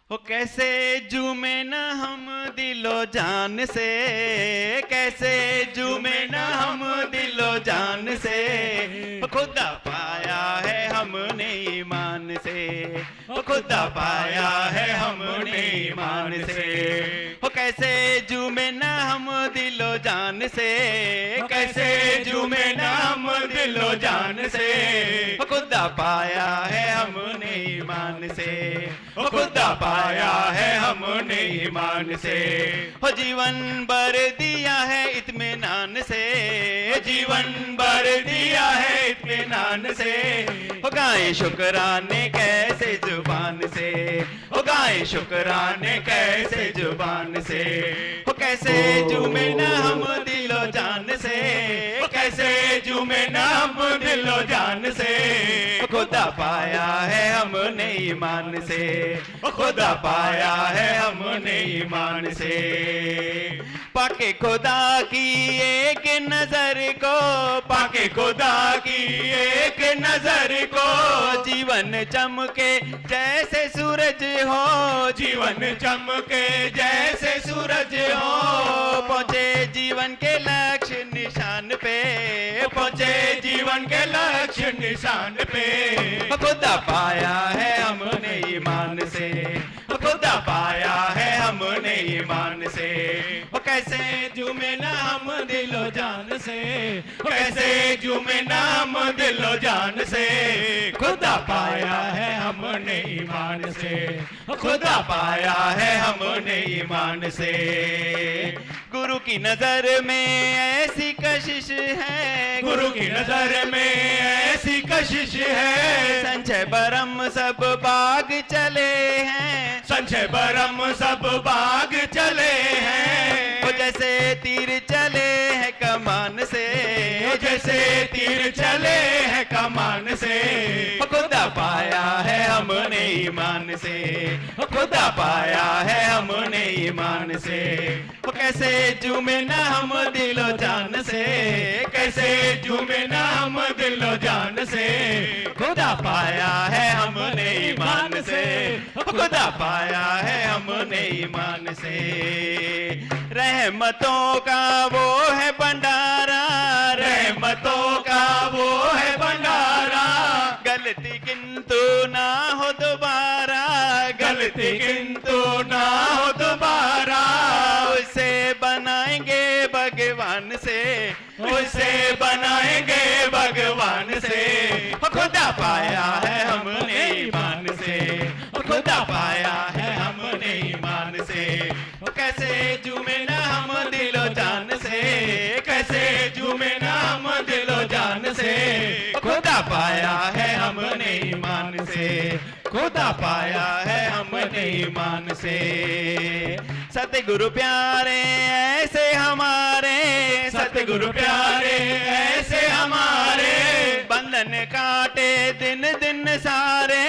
हो कैसे झूमे न हम दिलो जान से, कैसे झूमे न हम दिलो जान से। हो खुदा पाया है हमने ईमान से, हो खुदा पाया है हमने ईमान से। हो कैसे झूमे न हम दिलो जान से, कैसे झूमे न हम दिलो जान से। हो खुदा पाया है हमने ईमान से, हो खुदा पाया है हमने ईमान से। हो जीवन भर दिया है इत्मीनान से, जीवन भर दिया है इत्मीनान से। हो गाए शुक्राने कैसे जुबान से, हो गाए शुक्राने कैसे जुबान से। हो कैसे झूमे न हम दिलो जान से, हो कैसे झूमे न हम दिलो जान से। खुदा पाया है हमने ईमान से, खुदा पाया है हमने ईमान से। पाके खुदा की एक नजर को, पाके खुदा की एक नजर को। जीवन चमके जैसे सूरज हो, जीवन चमके जैसे सूरज हो। पहुंचे जीवन के लक्ष्य निशान पे, पहुंचे जीवन के लक्ष्य निशान पे। खुदा पाया है हमने ईमान से, खुदा पाया है हमने ईमान से। वो कैसे झूमे ना हम दिलो जान से, कैसे झूमे ना हम दिलो जान से। खुदा पाया है हमने ईमान से, खुदा पाया है हमने ईमान से। गुरु की नजर में ऐसी कशिश है, गुरु की नजर में ऐसी कशिश है। संचय बरम सब बाग चले हैं, संचय बरम सब बाग चले हैं। वो जैसे तीर चले हैं कमान से, जैसे तीर चले हैं कमान से। खुदा पाया है हमने ईमान से, खुदा पाया है हमने ईमान से। वो कैसे झूमे ना हम दिलो जान से, कैसे झूमे ना हम दिलो जान से। खुदा पाया है हमने ईमान से, खुदा पाया है हमने ईमान से। रहमतों का वो है भंडारा, रहमतों का वो है भंडारा। गलती किंतु ना हो दोबारा, गलती किंतु ना हो दोबारा। उसे बनाएंगे भगवान से, उसे बनाएंगे भगवान से। खुदा पाया है हमने ईमान से, खुदा पाया है हमने ईमान से। कैसे झूमे ना हम दिलो जान से, कैसे झूमे ना हम दिलो जान से। खुदा पाया है हमने ईमान से, खुदा पाया है हमने ईमान से। सतगुरु प्यारे ऐसे हमारे, सतगुरु प्यारे ऐसे हमारे। बंधन काटे दिन दिन सारे,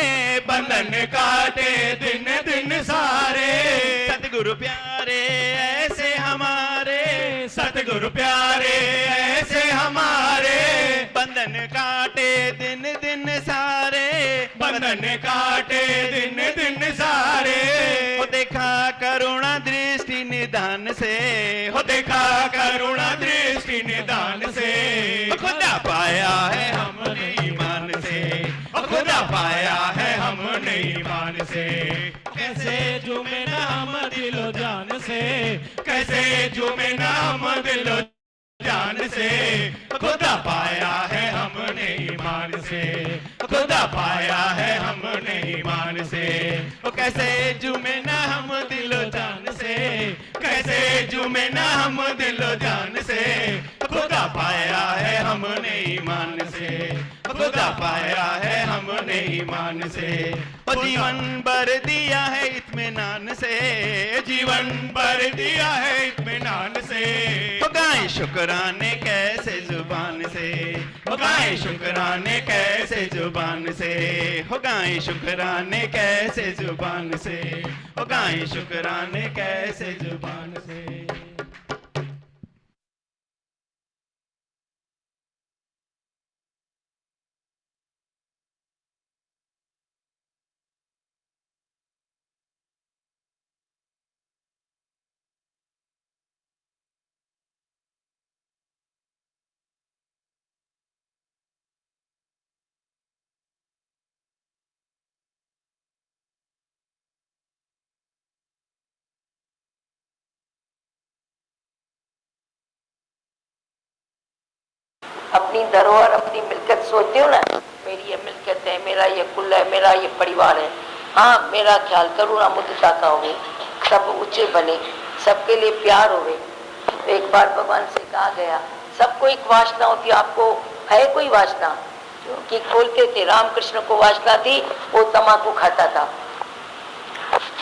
बंधन काटे दिन दिन सारे। सतगुरु प्यारे ऐसे हमारे, सतगुरु प्यारे ऐसे हमारे। बंधन काटे दिन दिन सारे, बंधन काटे दिन दिन सारे। हो देखा करुणा दृष्टि निदान से, हो देखा करुणा दृष्टि निदान से। खुदा पाया है हमने ईमान से, खुदा पाया है हमने ईमान से। कैसे झूमे ना हम दिलो जान से, कैसे झूमे ना हम दिलो जान से। खुदा पाया है हमने ईमान से, खुदा पाया है हमने ईमान से। कैसे झूमे ना हम दिलो जान से, कैसे झूमे ना हम दिलो जान से। खुदा पाया है हमने ईमान से, खुदा पाया है हमने ईमान से। जीवन भर दिया है इत्मीनान से, जीवन भर दिया है इत्मीनान से। गाए शुक्राने कैसे जुबान से, गाए शुक्राने कैसे जुबान से। हो गाए शुक्राने कैसे जुबान से, हो गाए शुक्राने कैसे जुबान से। अपनी धरोहर, अपनी मिल्कियत सोचते हो ना, मेरी ये मिल्कियत है, मेरा ये कुल है, मेरा ये परिवार है। हाँ, मेरा ख्याल करुणा मुदिता का होवे, सब ऊंचे बने, सबके लिए प्यार होवे। तो एक बार भगवान से कहा गया, सबको एक वासना होती है, आपको है कोई वासना? क्योंकि बोलते थे रामकृष्ण को वासना थी, वो तम्बाकू खाता था।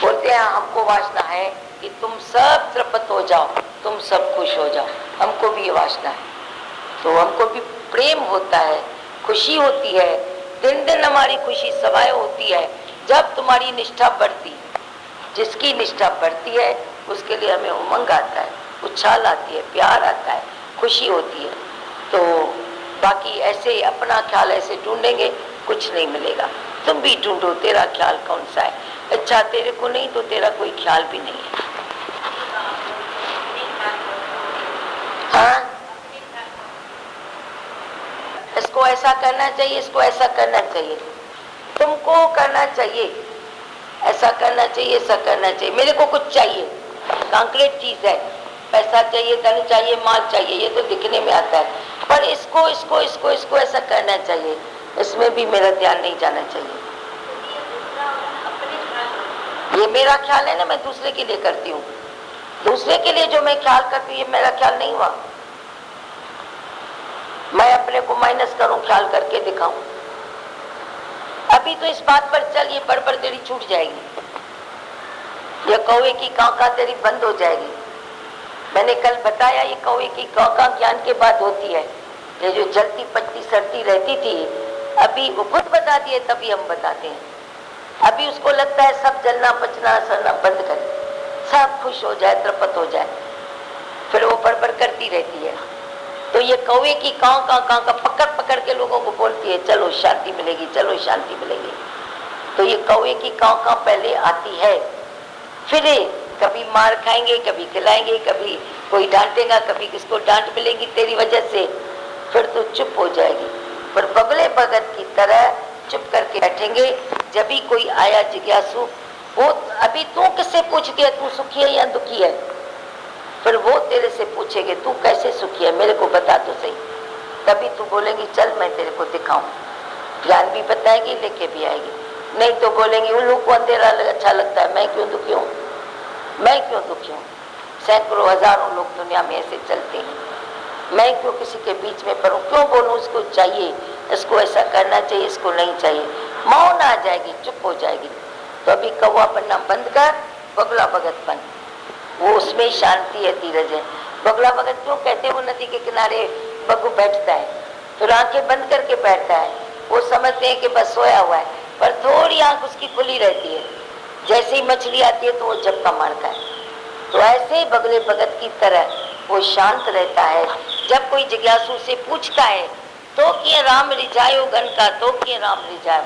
बोलते हैं हमको वासना है कि तुम सब तृप्त हो जाओ, तुम सब खुश हो जाओ, हमको भी ये वासना है। तो हमको भी प्रेम होता है, खुशी होती है, दिन दिन हमारी खुशी सवाए होती है जब तुम्हारी निष्ठा बढ़ती। जिसकी निष्ठा बढ़ती है उसके लिए हमें उमंग आता है, उछाल आती है, प्यार आता है, खुशी होती है। तो बाकी ऐसे अपना ख्याल ऐसे ढूंढेंगे कुछ नहीं मिलेगा। तुम भी ढूंढो तेरा ख्याल कौन सा है। अच्छा तेरे को नहीं तो तेरा कोई ख्याल भी नहीं है। हाँ, इसको ऐसा करना चाहिए, इसको ऐसा करना चाहिए, तुमको करना चाहिए, ऐसा करना चाहिए, ऐसा करना चाहिए। मेरे को कुछ चाहिए, कंक्रीट चीज है, पैसा चाहिए, धन चाहिए, माल चाहिए, ये तो दिखने में आता है, पर इसको इसको इसको इसको ऐसा करना चाहिए, इसमें भी मेरा ध्यान नहीं जाना चाहिए। ये मेरा ख्याल है ना, मैं दूसरे के लिए करती हूँ। दूसरे के लिए जो मैं ख्याल करती हूँ ये मेरा ख्याल नहीं हुआ। मैं अपने को माइनस करूं, ख्याल करके दिखाऊं। अभी तो इस बात पर चल, ये बड़बड़ तेरी छूट जाएगी, ये कौवे की कांका तेरी बंद हो जाएगी। मैंने कल बताया ये कौवे की कांका ज्ञान के बाद होती है। ये जो जलती पचती सड़ती रहती थी, अभी वो खुद बता दिए, तभी हम बताते हैं। अभी उसको लगता है सब जलना पचना सड़ना बंद करे, सब खुश हो जाए, तृप्त हो जाए, फिर वो बड़बड़ करती रहती है। तो ये कौवे की कांव का पकड़ पकड़ के लोगों को बोलती है चलो शांति मिलेगी, चलो शांति मिलेगी। तो ये कौवे की कांव पहले आती है, फिर कभी मार खाएंगे, कभी खिलाएंगे, कभी कोई डांटेगा, कभी किसको डांट मिलेगी तेरी वजह से, फिर तो चुप हो जाएगी। पर बगले भगत की तरह चुप करके बैठेंगे। जब भी कोई आया जिज्ञासु, वो अभी तू किससे पूछती है तू सुखी है या दुखी है, फिर वो तेरे से पूछेगे तू कैसे सुखी है, मेरे को बता तो सही। तभी तू बोलेंगी चल मैं तेरे को दिखाऊं, ज्ञान भी बताएगी, लेके भी आएगी। नहीं तो बोलेंगी उन लोग को अंधेरा अच्छा लगता है, मैं क्यों दुखी हूँ, मैं क्यों दुखी हूँ। सैकड़ों हजारों लोग दुनिया में ऐसे चलते हैं, मैं क्यों किसी के बीच में पढ़ूं, क्यों बोलूं इसको चाहिए, इसको ऐसा करना चाहिए, इसको नहीं चाहिए। मौन आ जाएगी, चुप हो जाएगी। तो अभी कौवा बनना बंद कर, बगला भगत बन, वो उसमें शांति है, धीरज है। बगला भगत क्यों कहते हैं, वो नदी के किनारे बगु बैठता है तो आंखें बंद करके बैठता है। वो समझते हैं कि बस सोया हुआ है, पर थोड़ी आंख उसकी खुली रहती है, जैसे ही मछली आती है तो वो झपका मारता है। तो ऐसे ही बगले भगत की तरह वो शांत रहता है। जब कोई जिज्ञासु से पूछता है तो किए राम रिझायो गण का, तो किए राम रिझायो,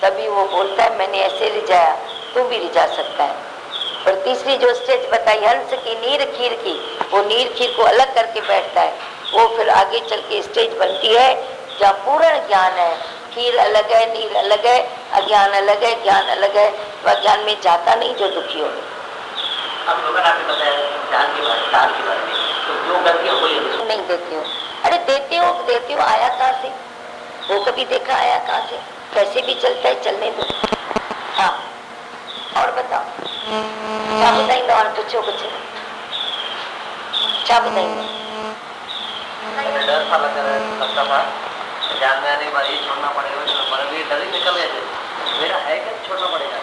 तभी वो बोलता है मैंने ऐसे रिझाया, तू भी रिझा सकता है। और तीसरी जो स्टेज बताई हंस की नीर खीर की, वो नीर खीर को अलग करके बैठता है। वो फिर आगे चल के स्टेज बनती है जहाँ पूर्ण ज्ञान है। खीर अलग है, नीर अलग है, अज्ञान अलग है, ज्ञान अलग है। वह ज्ञान में जाता नहीं जो दुखी हो। अब लोगों ने आपने बताया ज्ञान की बात, दान की बात, तो जो गलतियां हुई नहीं देती हो। अरे देते हो, आया कहाँ से, वो कभी देखा आया कहाँ से, कैसे भी चलता है, चलने दो। हाँ और बताओ, क्या बताएंगे और पूछो कुछ, क्या बताएंगे। डर सा लगता था, जान में आने वाली छोड़ना पड़ेगा, पर अभी डर ही निकल गए थे। मेरा है क्या छोड़ना पड़ेगा,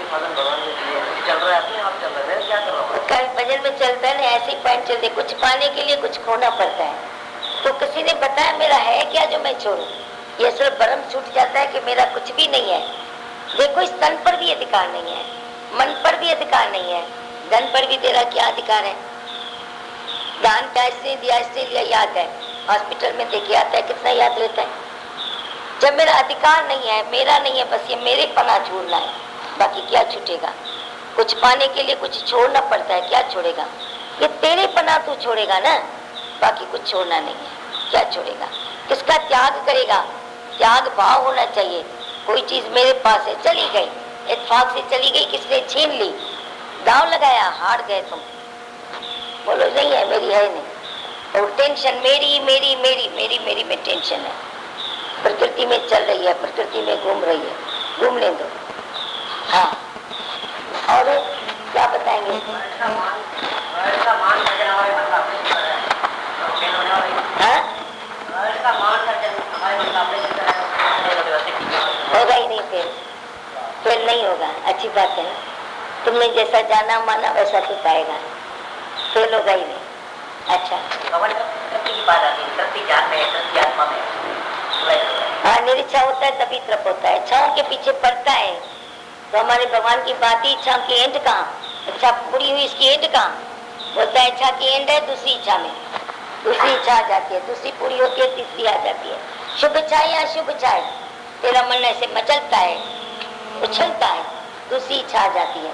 साधन भगवान ने दिए, चल रहा है अपने आप चल रहा है, क्या कर रहा हूँ। कल भजन में चलता है ना, ऐसे ही पैंट चलते, कुछ पाने के लिए कुछ खोना पड़ता है। तो किसी ने बताया मेरा है क्या जो मैं छोड़ूं, ये सिर्फ भरम छूट जाता है कि मेरा कुछ भी नहीं है। देखो इस तन पर भी अधिकार नहीं है, मन पर भी अधिकार नहीं है, धन पर भी तेरा क्या अधिकार है। दान का इसने दिया, इसने लिया, याद है हॉस्पिटल में देखे आता है, कितना याद रहता है। जब मेरा अधिकार नहीं है, मेरा नहीं है, बस ये मेरे पना छोड़ना है, बाकी क्या छूटेगा। कुछ पाने के लिए कुछ छोड़ना पड़ता है, क्या छोड़ेगा, ये तेरे पना तू छोड़ेगा ना, बाकी कुछ छोड़ना नहीं है, क्या छोड़ेगा। किसका त्याग करेगा, त्याग भाव होना चाहिए। कोई चीज मेरे पास है, चली गई, इत्तेफाक से चली गई, किसने छीन ली, दांव लगाया, हार गए तुम, बोलो नहीं है मेरी, है नहीं, और टेंशन मेरी मेरी मेरी मेरी मेरी में टेंशन है। प्रकृति में चल रही है, प्रकृति में घूम रही है, घूम ले दो। हाँ, और क्या बताएंगे? होगा ही नहीं, फिर नहीं होगा। अच्छी बात है, तुमने जैसा जाना माना वैसा तो पाएगा, फेल होगा ही नहीं। अच्छा, की बात आती है, तृप्ति ज्ञान में, तृप्ति आत्मा में। हाँ, निरीक्षा होता है तभी तृप होता है। इच्छाओं के पीछे पड़ता है तो हमारे भगवान की बात ही, इच्छा की एंड कहाँ? इच्छा पूरी हुई, इसकी एंड कहाँ? बोलता है इच्छा की एंड है दूसरी इच्छा में, दूसरी इच्छा आ जाती है, दूसरी पूरी होती है, तीसरी आ जाती है। शुभ इच्छा या अशुभ इच्छा है, तेरा मन ऐसे मचलता है, उछलता है, दूसरी इच्छा आ जाती है।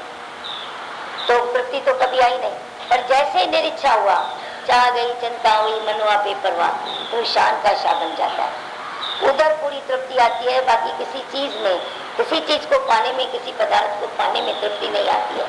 तो वृत्ति तो कभी आई नहीं, पर जैसे निरीक्षा हुआ, चाह गई, चिंता हुई, मनवा बेपरवाह, तो शान का शाह बन जाता है। उधर पूरी तृप्ति आती है, बाकी किसी चीज में, किसी चीज को पाने में, किसी पदार्थ को पाने में तृप्ति नहीं आती है।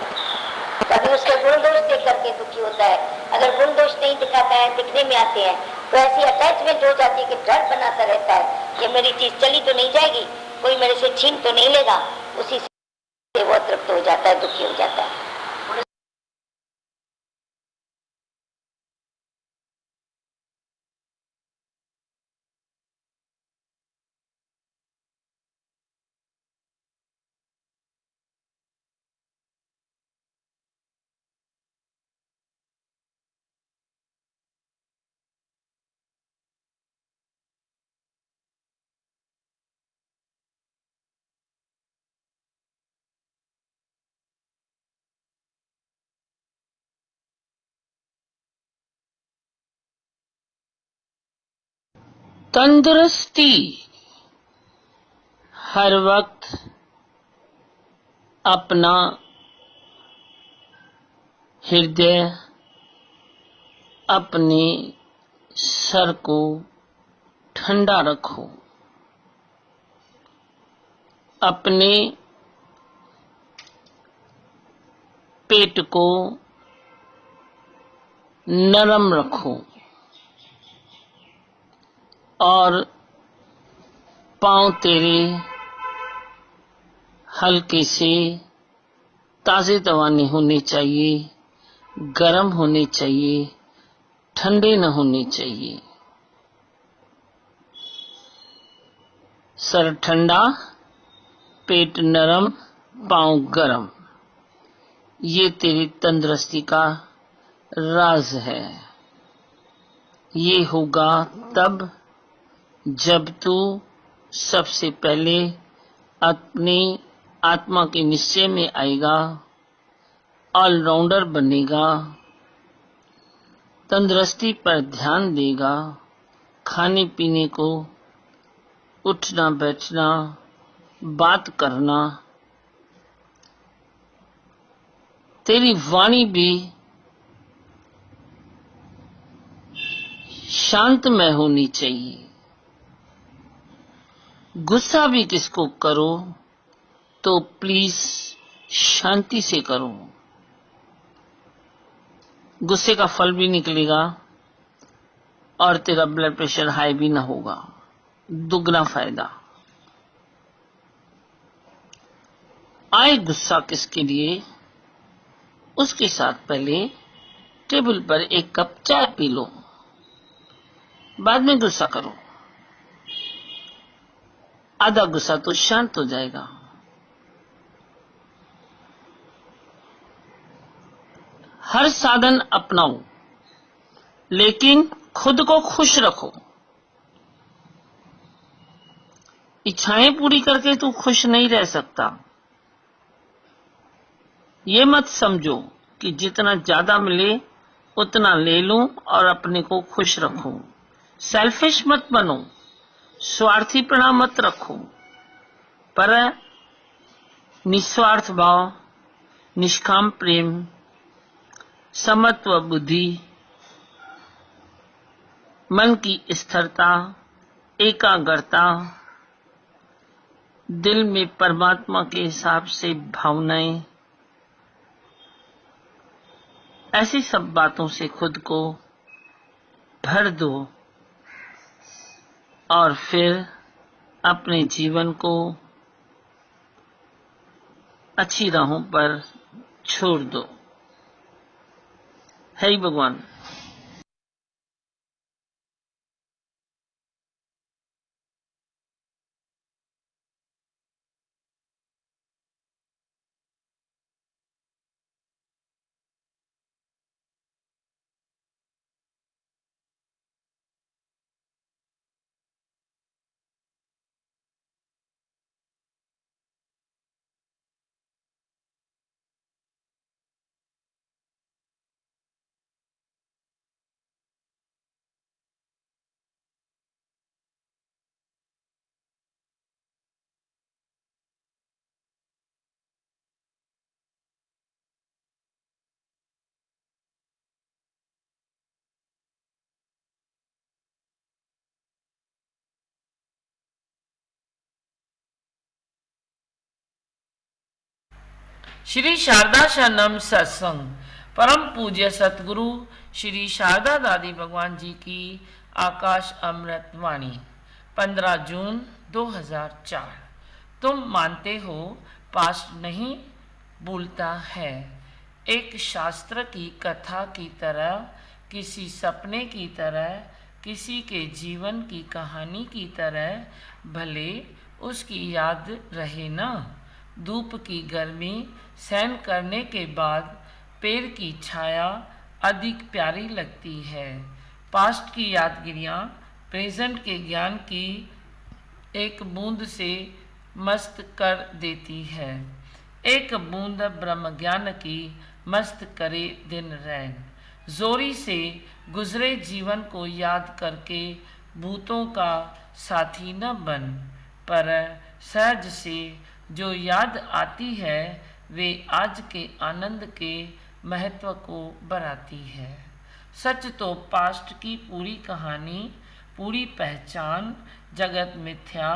कभी उसके गुण दोष देख करके दुखी होता है। अगर गुण दोष नहीं दिखाता है, दिखने में आते हैं, तो ऐसी अटैचमेंट हो जाती है कि डर बनाता रहता है कि मेरी चीज चली तो नहीं जाएगी, कोई मेरे से छीन तो नहीं लेगा। उसी से वो तृप्त हो जाता है, दुखी हो जाता है। तंदुरुस्ती हर वक्त अपना हृदय, अपने सर को ठंडा रखो, अपने पेट को नरम रखो और पांव तेरे हल्के से ताजे तवाने होने चाहिए, गर्म होने चाहिए, ठंडे न होने चाहिए। सर ठंडा, पेट नरम, पांव गरम, ये तेरी तंदुरुस्ती का राज है। ये होगा तब जब तू सबसे पहले अपनी आत्मा के निश्चय में आएगा, ऑलराउंडर बनेगा, तंदुरुस्ती पर ध्यान देगा, खाने पीने को, उठना बैठना, बात करना, तेरी वाणी भी शांतमय होनी चाहिए। गुस्सा भी किसको करो तो प्लीज शांति से करो, गुस्से का फल भी निकलेगा और तेरा ब्लड प्रेशर हाई भी ना होगा, दुगना फायदा। आए गुस्सा किसके लिए, उसके साथ पहले टेबल पर एक कप चाय पी लो, बाद में गुस्सा करो, आधा गुस्सा तो शांत हो जाएगा। हर साधन अपनाओ, लेकिन खुद को खुश रखो। इच्छाएं पूरी करके तू खुश नहीं रह सकता। ये मत समझो कि जितना ज्यादा मिले उतना ले लूं और अपने को खुश रखूं। सेल्फिश मत बनो, स्वार्थीपना मत रखो, पर निस्वार्थ भाव, निष्काम प्रेम, समत्व बुद्धि, मन की स्थिरता, एकाग्रता, दिल में परमात्मा के हिसाब से भावनाएं, ऐसी सब बातों से खुद को भर दो और फिर अपने जीवन को अच्छी राहों पर छोड़ दो। हे भगवान। श्री शारदा शरणम सत्संग। परम पूज्य सतगुरु श्री शारदा दादी भगवान जी की आकाश अमृत वाणी 15 जून 2004। तुम मानते हो पास्ट नहीं भूलता है। एक शास्त्र की कथा की तरह, किसी सपने की तरह, किसी के जीवन की कहानी की तरह भले उसकी याद रहे ना। धूप की गर्मी सहन करने के बाद पेड़ की छाया अधिक प्यारी लगती है। पास्ट की यादगिरियाँ प्रेजेंट के ज्ञान की एक बूंद से मस्त कर देती है। एक बूंद ब्रह्म ज्ञान की मस्त करे दिन रैन। जोरी से गुजरे जीवन को याद करके भूतों का साथी न बन, पर सहज से जो याद आती है वे आज के आनंद के महत्व को बढ़ाती है। सच तो पास्ट की पूरी कहानी, पूरी पहचान जगत मिथ्या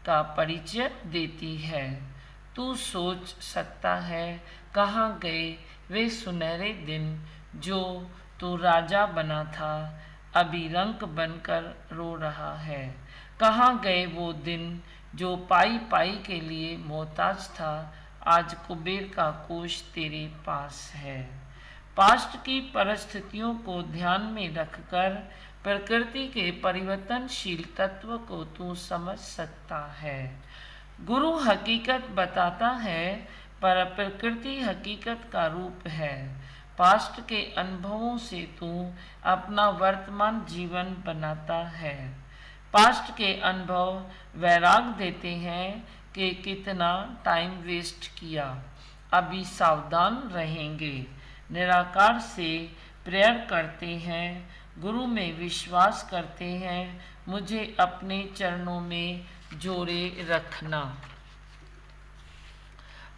का परिचय देती है। तू सोच सकता है कहाँ गए वे सुनहरे दिन जो तू राजा बना था, अभी रंक बनकर रो रहा है। कहाँ गए वो दिन जो पाई पाई के लिए मोहताज था, आज कुबेर का कोष तेरे पास है। पास्ट की परिस्थितियों को ध्यान में रखकर प्रकृति के परिवर्तनशील तत्व को तू समझ सकता है। गुरु हकीकत बताता है, पर प्रकृति हकीकत का रूप है। पास्ट के अनुभवों से तू अपना वर्तमान जीवन बनाता है। पास्ट के अनुभव वैराग देते हैं कि कितना टाइम वेस्ट किया, अभी सावधान रहेंगे। निराकार से प्रेयर करते हैं, गुरु में विश्वास करते हैं, मुझे अपने चरणों में जोड़े रखना।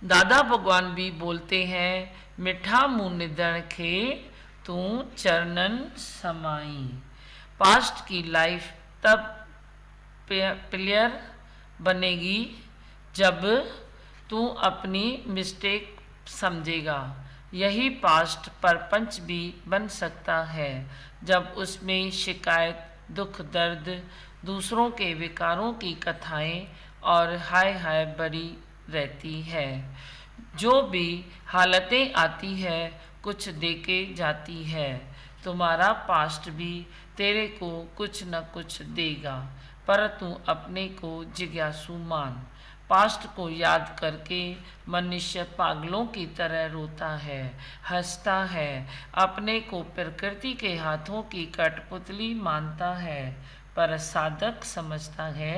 दादा भगवान भी बोलते हैं, मिठा मुँह निधन खे तू चरणन समाई। पास्ट की लाइफ तब क्लियर बनेगी जब तू अपनी मिस्टेक समझेगा। यही पास्ट परपंच भी बन सकता है जब उसमें शिकायत, दुख, दर्द, दूसरों के विकारों की कथाएं और हाय हाय बड़ी रहती है। जो भी हालतें आती है कुछ देके जाती है। तुम्हारा पास्ट भी तेरे को कुछ न कुछ देगा, पर तू अपने को जिज्ञासु मान। पास्ट को याद करके मनुष्य पागलों की तरह रोता है, हंसता है, अपने को प्रकृति के हाथों की कठपुतली मानता है, पर साधक समझता है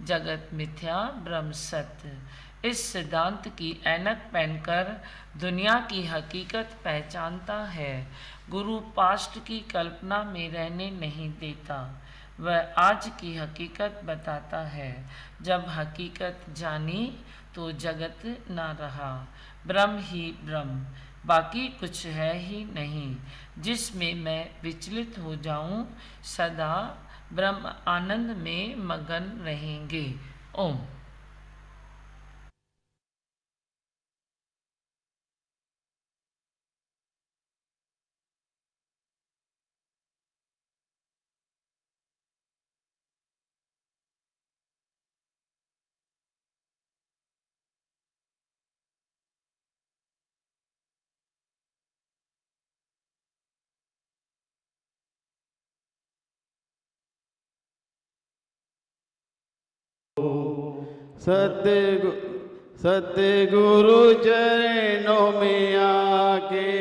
जगत मिथ्या ब्रह्म सत्य। इस सिद्धांत की ऐनक पहनकर दुनिया की हकीकत पहचानता है। गुरु पास्ट की कल्पना में रहने नहीं देता, वह आज की हकीकत बताता है। जब हकीकत जानी तो जगत ना रहा, ब्रह्म ही ब्रह्म, बाकी कुछ है ही नहीं जिसमें मैं विचलित हो जाऊं। सदा ब्रह्म आनंद में मगन रहेंगे। ओम। सतगुरु चरणों में आके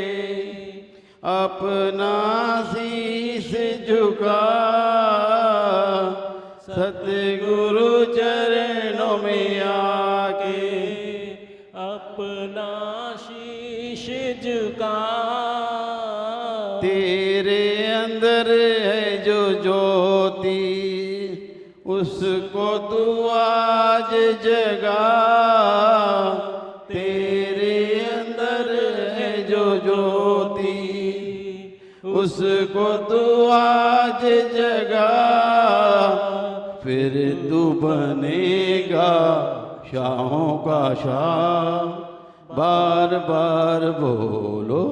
अपना शीश झुका, सतगुरु चरणों में आके अपना शीश झुका। तेरे अंदर है जो ज्योति उसको तू आज जगा, तेरे अंदर है जो ज्योति उसको तू आज जगा, फिर तू बनेगा शाहों का शाह। बार बार बोलो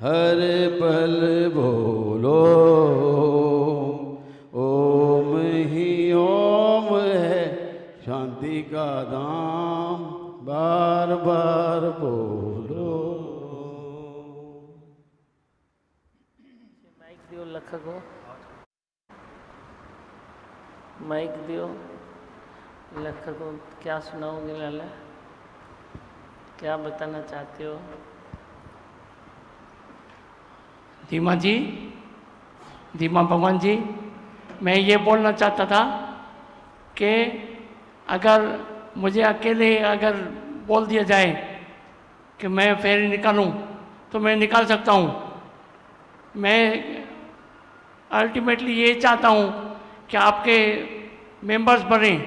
हर पल बोलो, ओम ही ओम है शांति का धाम, बार बार बोलो। माइक दियो लखको, माइक दियो लखको। क्या सुनाओगे लाला, क्या बताना चाहते हो? धीमा जी, धीमा भगवान जी, मैं ये बोलना चाहता था कि अगर मुझे अकेले अगर बोल दिया जाए कि मैं फेरी निकालूं तो मैं निकाल सकता हूं। मैं अल्टीमेटली ये चाहता हूं कि आपके मेंबर्स बढ़ें।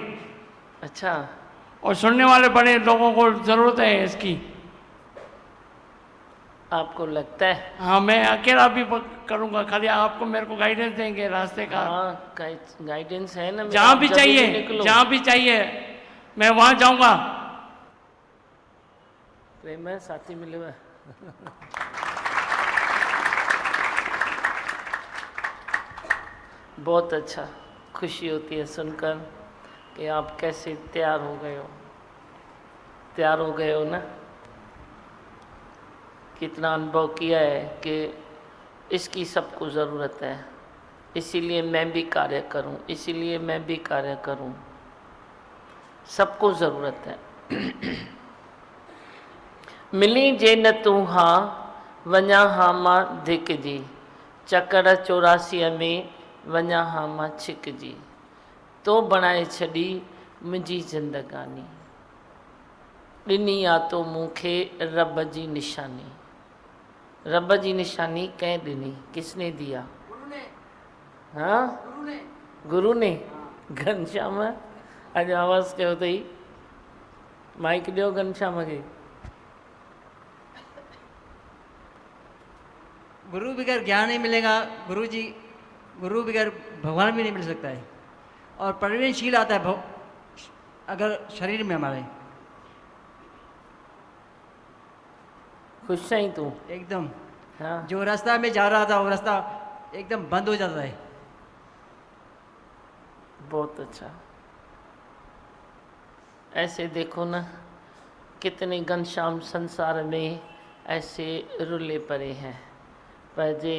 अच्छा, और सुनने वाले बड़े लोगों को ज़रूरत है इसकी। आपको लगता है? हाँ, मैं अकेला भी करूँगा, खाली आपको मेरे को गाइडेंस देंगे रास्ते का। हाँ, गाइडेंस है ना, जहाँ भी चाहिए, जहाँ भी चाहिए मैं वहाँ जाऊँगा। प्रेम है, साथी मिले हुए। बहुत अच्छा, खुशी होती है सुनकर कि आप कैसे तैयार हो गए हो, तैयार हो गए हो ना। कितना अनुभव किया है कि इसकी सबको ज़रूरत है, इसीलिए मैं भी कार्य करूं, इसीलिए मैं भी कार्य करूं, सबको ज़रूरत है। मिली जे न तू हाँ वञा हाँ मां धिक जी, चकर 84 में वञा हाँ मां छिक जी, तो बणाए छॾी मुंहिंजी ज़िंदगानी, ॾिनी आ तो मूंखे रब जी निशानी। रब जी निशानी कंहिं ॾिनी, किसने दिया? हाँ, गुरु ने। घनश्याम अॼु आवाज़ कयो अथई, माइक ॾियो घनश्याम खे। गुरु बगैर ज्ञान नहीं मिलेगा, गुरु बगैर भगवान भी नहीं मिल सकता है। और परिवर्तनशील आता है अगर शरीर में हमारे। खुश है तू एकदम। हाँ, जो रास्ता में जा रहा था वो रास्ता एकदम बंद हो जाता है। बहुत अच्छा। ऐसे देखो ना, कितने घनश्याम संसार में ऐसे रुले पड़े हैं, पर जे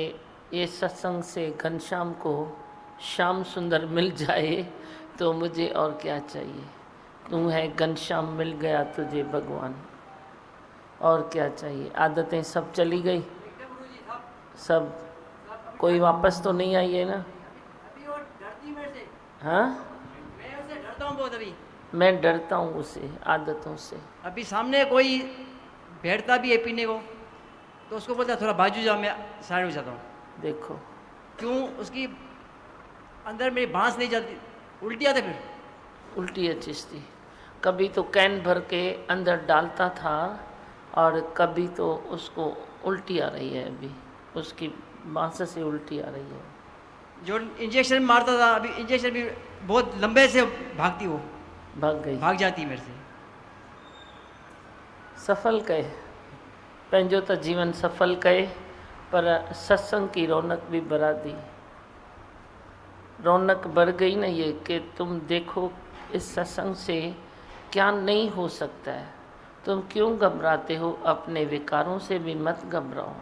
ये सत्संग से घनश्याम को श्याम सुंदर मिल जाए तो मुझे और क्या चाहिए। तू है घनश्याम, मिल गया तुझे भगवान, और क्या चाहिए। आदतें सब चली गई, सब, कोई वापस तो नहीं आई है ना। अभी वो डरती मेरे से। हाँ, मैं उससे डरता हूँ बहुत। अभी मैं डरता हूँ उसे, आदतों से। अभी सामने कोई बैठता भी है पीने को तो उसको बोलता थोड़ा बाजू जा, मैं साइड हो जाता हूँ। देखो क्यों? उसकी अंदर मेरी बांस नहीं जाती, उल्टी आते फिर। उल्टी चीज़ थी। कभी तो कैन भर के अंदर डालता था और कभी तो उसको उल्टी आ रही है, अभी उसकी बांस से उल्टी आ रही है। जो इंजेक्शन मारता था, अभी इंजेक्शन भी बहुत लंबे से भागती, वो भाग गई, भाग जाती मेरे से। सफल कहे, पंहिंजो त जीवन सफल कहे, पर सत्संग की रौनक भी बढ़ा दी। रौनक बढ़ गई ना ये कि तुम देखो इस सत्संग से क्या नहीं हो सकता है। तुम क्यों घबराते हो? अपने विकारों से भी मत घबराओ,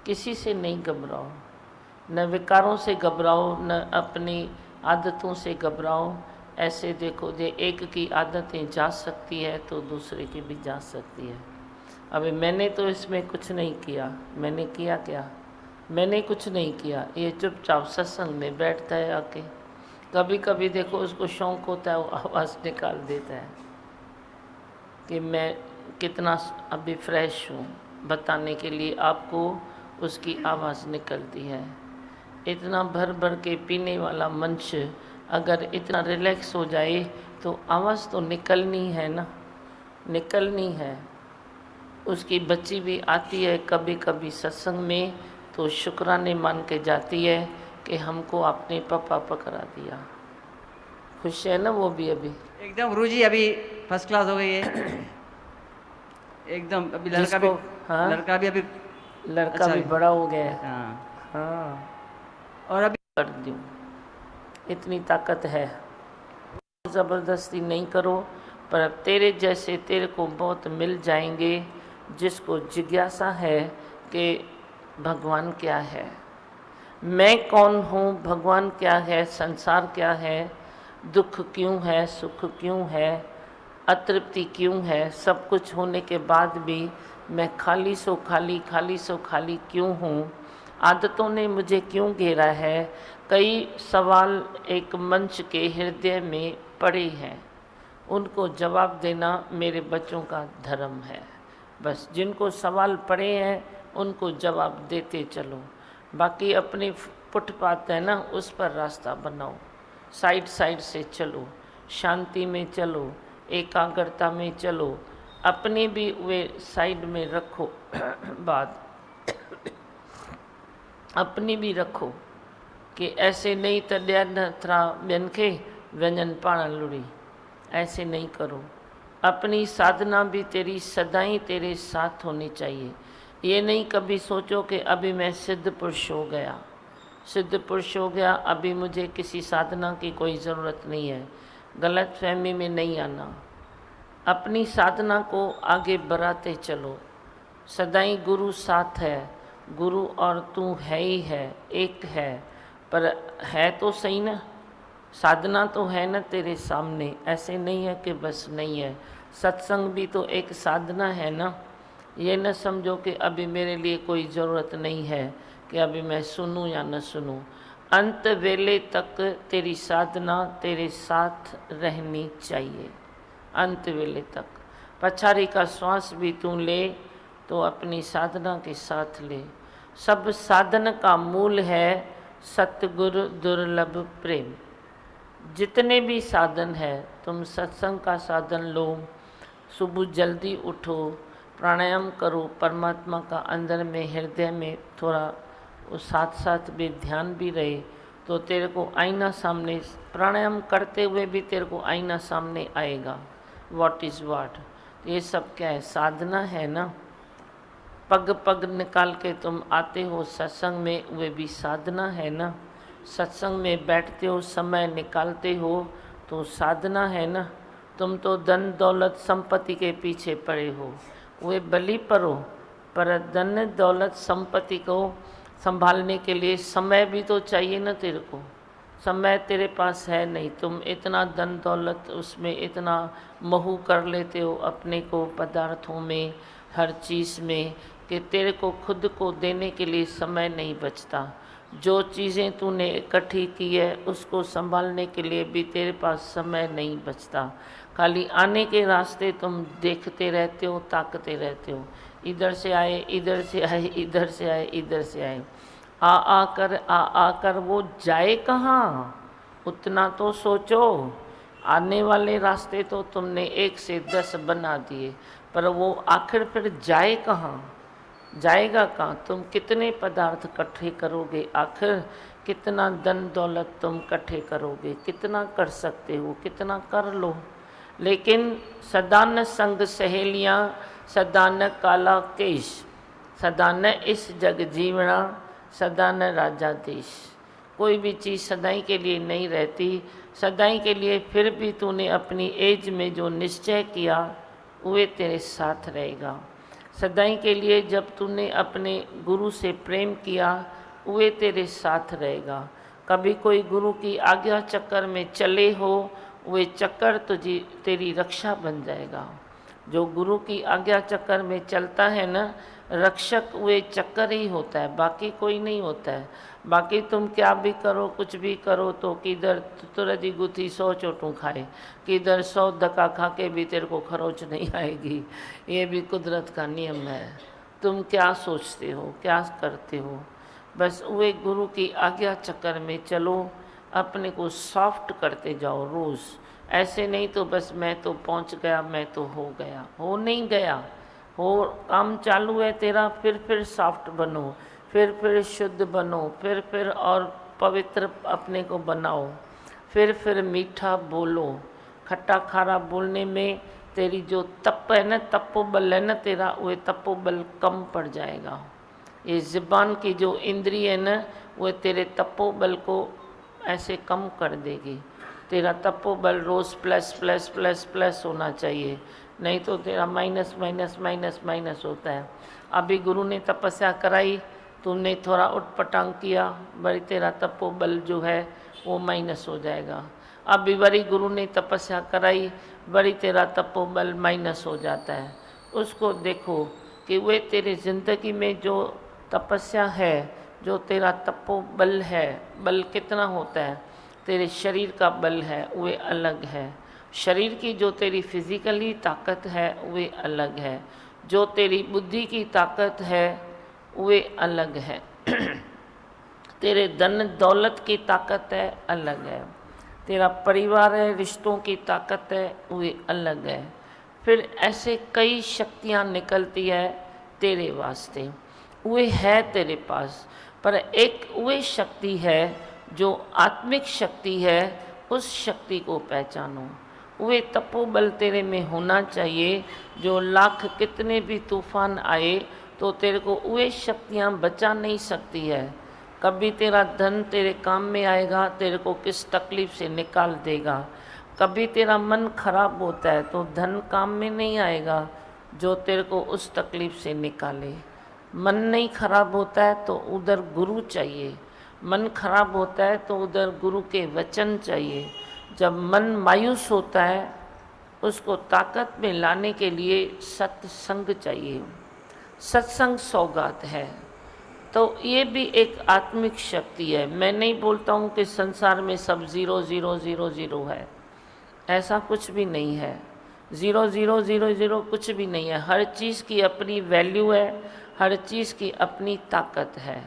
किसी से नहीं घबराओ, न विकारों से घबराओ, न अपनी आदतों से घबराओ। ऐसे देखो, जे एक की आदतें जा सकती है तो दूसरे की भी जा सकती है। अभी मैंने तो इसमें कुछ नहीं किया, मैंने किया क्या? मैंने कुछ नहीं किया, ये चुपचाप सत्संग में बैठता है आके। कभी कभी देखो उसको शौक होता है, वो आवाज़ निकाल देता है कि मैं कितना अभी फ्रेश हूँ, बताने के लिए आपको उसकी आवाज़ निकलती है। इतना भर भर के पीने वाला मनुष्य अगर इतना रिलैक्स हो जाए तो आवाज़ तो निकलनी है ना, निकलनी है। उसकी बच्ची भी आती है कभी कभी सत्संग में तो शुक्राने मान के जाती है कि हमको आपने पापा पकड़ा दिया। खुश है ना वो भी अभी? एकदम गुरुजी अभी फर्स्ट क्लास हो गई है एकदम। अभी लड़का भी, हाँ? लड़का भी अभी लड़का अच्छा भी है। बड़ा हो गया है। हाँ, हाँ, और अभी कर दूँ, इतनी ताकत है। ज़बरदस्ती नहीं करो, पर अब तेरे जैसे तेरे को बहुत मिल जाएंगे जिसको जिज्ञासा है कि भगवान क्या है, मैं कौन हूँ, भगवान क्या है, संसार क्या है, दुख क्यों है, सुख क्यों है, अतृप्ति क्यों है, सब कुछ होने के बाद भी मैं खाली सो खाली, खाली सो खाली क्यों हूँ, आदतों ने मुझे क्यों घेरा है। कई सवाल एक मंच के हृदय में पड़े हैं, उनको जवाब देना मेरे बच्चों का धर्म है। बस जिनको सवाल पड़े हैं उनको जवाब देते चलो, बाकी अपने फुटपाथ है ना उस पर रास्ता बनाओ, साइड साइड से चलो, शांति में चलो, एकाग्रता में चलो, अपने भी वे साइड में रखो बात अपनी भी रखो कि ऐसे नहीं तॾिया न थरा ॿियनि खे वञनि पाण लुड़ी, ऐसे नहीं करो। अपनी साधना भी तेरी सदाई तेरे साथ होनी चाहिए। ये नहीं कभी सोचो कि अभी मैं सिद्ध पुरुष हो गया, सिद्ध पुरुष हो गया, अभी मुझे किसी साधना की कोई ज़रूरत नहीं है। गलत फहमी में नहीं आना, अपनी साधना को आगे बढ़ाते चलो। सदाई गुरु साथ है, गुरु और तू है ही है, एक है, पर है तो सही ना, साधना तो है ना तेरे सामने, ऐसे नहीं है कि बस नहीं है। सत्संग भी तो एक साधना है ना। ये न समझो कि अभी मेरे लिए कोई ज़रूरत नहीं है कि अभी मैं सुनूं या न सुनूं। अंत वेले तक तेरी साधना तेरे साथ रहनी चाहिए, अंत वेले तक। पछाड़ी का श्वास भी तू ले तो अपनी साधना के साथ ले। सब साधन का मूल है सतगुरु दुर्लभ प्रेम। जितने भी साधन है, तुम सत्संग का साधन लो, सुबह जल्दी उठो, प्राणायाम करो, परमात्मा का अंदर में हृदय में थोड़ा उस साथ साथ भी ध्यान भी रहे तो तेरे को आईना सामने, प्राणायाम करते हुए भी तेरे को आईना सामने आएगा। व्हाट इज़ व्हाट, ये सब क्या है? साधना है ना। पग पग निकाल के तुम आते हो सत्संग में, वे भी साधना है ना। सत्संग में बैठते हो, समय निकालते हो तो साधना है ना। तुम तो धन दौलत संपत्ति के पीछे पड़े हो, वे बलि परो, पर धन दौलत संपत्ति को संभालने के लिए समय भी तो चाहिए ना तेरे को। समय तेरे पास है नहीं, तुम इतना धन दौलत उसमें इतना मोह कर लेते हो अपने को, पदार्थों में, हर चीज़ में, कि तेरे को खुद को देने के लिए समय नहीं बचता। जो चीज़ें तूने इकट्ठी की है उसको संभालने के लिए भी तेरे पास समय नहीं बचता। खाली आने के रास्ते तुम देखते रहते हो, ताकते रहते हो, इधर से आए, इधर से आए, इधर से आए, इधर से आए, आ कर वो जाए कहाँ, उतना तो सोचो। आने वाले रास्ते तो तुमने 1 से 10 बना दिए, पर वो आखिर फिर जाए कहाँ, जाएगा कहाँ? तुम कितने पदार्थ इकट्ठे करोगे, आखिर कितना धन दौलत तुम इकट्ठे करोगे? कितना कर सकते हो, कितना कर लो, लेकिन सदा न संग सहेलियाँ, सदा न काला केश, सदा न इस जग जीवना, सदा न राजा देश। कोई भी चीज़ सदाई के लिए नहीं रहती। सदाई के लिए फिर भी तूने अपनी एज में जो निश्चय किया वे तेरे साथ रहेगा। सदाई के लिए जब तूने अपने गुरु से प्रेम किया वे तेरे साथ रहेगा। कभी कोई गुरु की आज्ञा चक्कर में चले हो, वे चक्कर तुझी तेरी रक्षा बन जाएगा। जो गुरु की आज्ञा चक्कर में चलता है ना, रक्षक वे चक्कर ही होता है, बाकी कोई नहीं होता है। बाकी तुम क्या भी करो, कुछ भी करो, तो किधर तुरदी गुथी 100 चोटों खाए, किधर 100 धक्का खा के भी तेरे को खरोच नहीं आएगी। ये भी कुदरत का नियम है। तुम क्या सोचते हो, क्या करते हो, बस वे गुरु की आज्ञा चक्कर में चलो, अपने को सॉफ्ट करते जाओ रोज़। ऐसे नहीं तो बस मैं तो पहुंच गया, मैं तो हो गया, हो नहीं गया। हो काम चालू है तेरा, फिर सॉफ्ट बनो, फिर शुद्ध बनो, फिर और पवित्र अपने को बनाओ, फिर मीठा बोलो। खट्टा खारा बोलने में तेरी जो तप है ना, तपोबल है ना तेरा, वो तपोबल कम पड़ जाएगा। ये ज़ुबान की जो इंद्रिय है ना, वो तेरे तपोबल को ऐसे कम कर देगी। तेरा तपोबल रोज़ प्लस प्लस प्लस प्लस होना चाहिए, नहीं तो तेरा माइनस माइनस माइनस माइनस होता है। अभी गुरु ने तपस्या कराई, तुमने थोड़ा उठपटांग किया, बड़ी तेरा तपोबल जो है वो माइनस हो जाएगा। अभी बड़ी गुरु ने तपस्या कराई, बड़ी तेरा तपोबल माइनस हो जाता है। उसको देखो कि वे तेरी ज़िंदगी में जो तपस्या है, जो तेरा तपोबल है, बल कितना होता है, तेरे शरीर का बल है वे अलग है। शरीर की जो तेरी फिजिकली ताकत है वे अलग है, जो तेरी बुद्धि की ताकत है वे अलग है। तेरे धन दौलत की ताकत है अलग है, तेरा परिवार है, रिश्तों की ताकत है वे अलग है। फिर ऐसे कई शक्तियाँ निकलती है तेरे वास्ते, वे है तेरे पास। पर एक वे शक्ति है जो आत्मिक शक्ति है, उस शक्ति को पहचानो। वे तपोबल तेरे में होना चाहिए, जो लाख कितने भी तूफान आए तो तेरे को वे शक्तियाँ बचा नहीं सकती है। कभी तेरा धन तेरे काम में आएगा, तेरे को किस तकलीफ़ से निकाल देगा। कभी तेरा मन खराब होता है तो धन काम में नहीं आएगा, जो तेरे को उस तकलीफ़ से निकाले। मन नहीं खराब होता है तो उधर गुरु चाहिए, मन खराब होता है तो उधर गुरु के वचन चाहिए। जब मन मायूस होता है, उसको ताकत में लाने के लिए सत्संग चाहिए। सत्संग सौगात है। तो ये भी एक आत्मिक शक्ति है। मैं नहीं बोलता हूँ कि संसार में सब 0 0 0 0 है, ऐसा कुछ भी नहीं है। 0 0 0 0 कुछ भी नहीं है। हर चीज़ की अपनी वैल्यू है, हर चीज़ की अपनी ताकत है।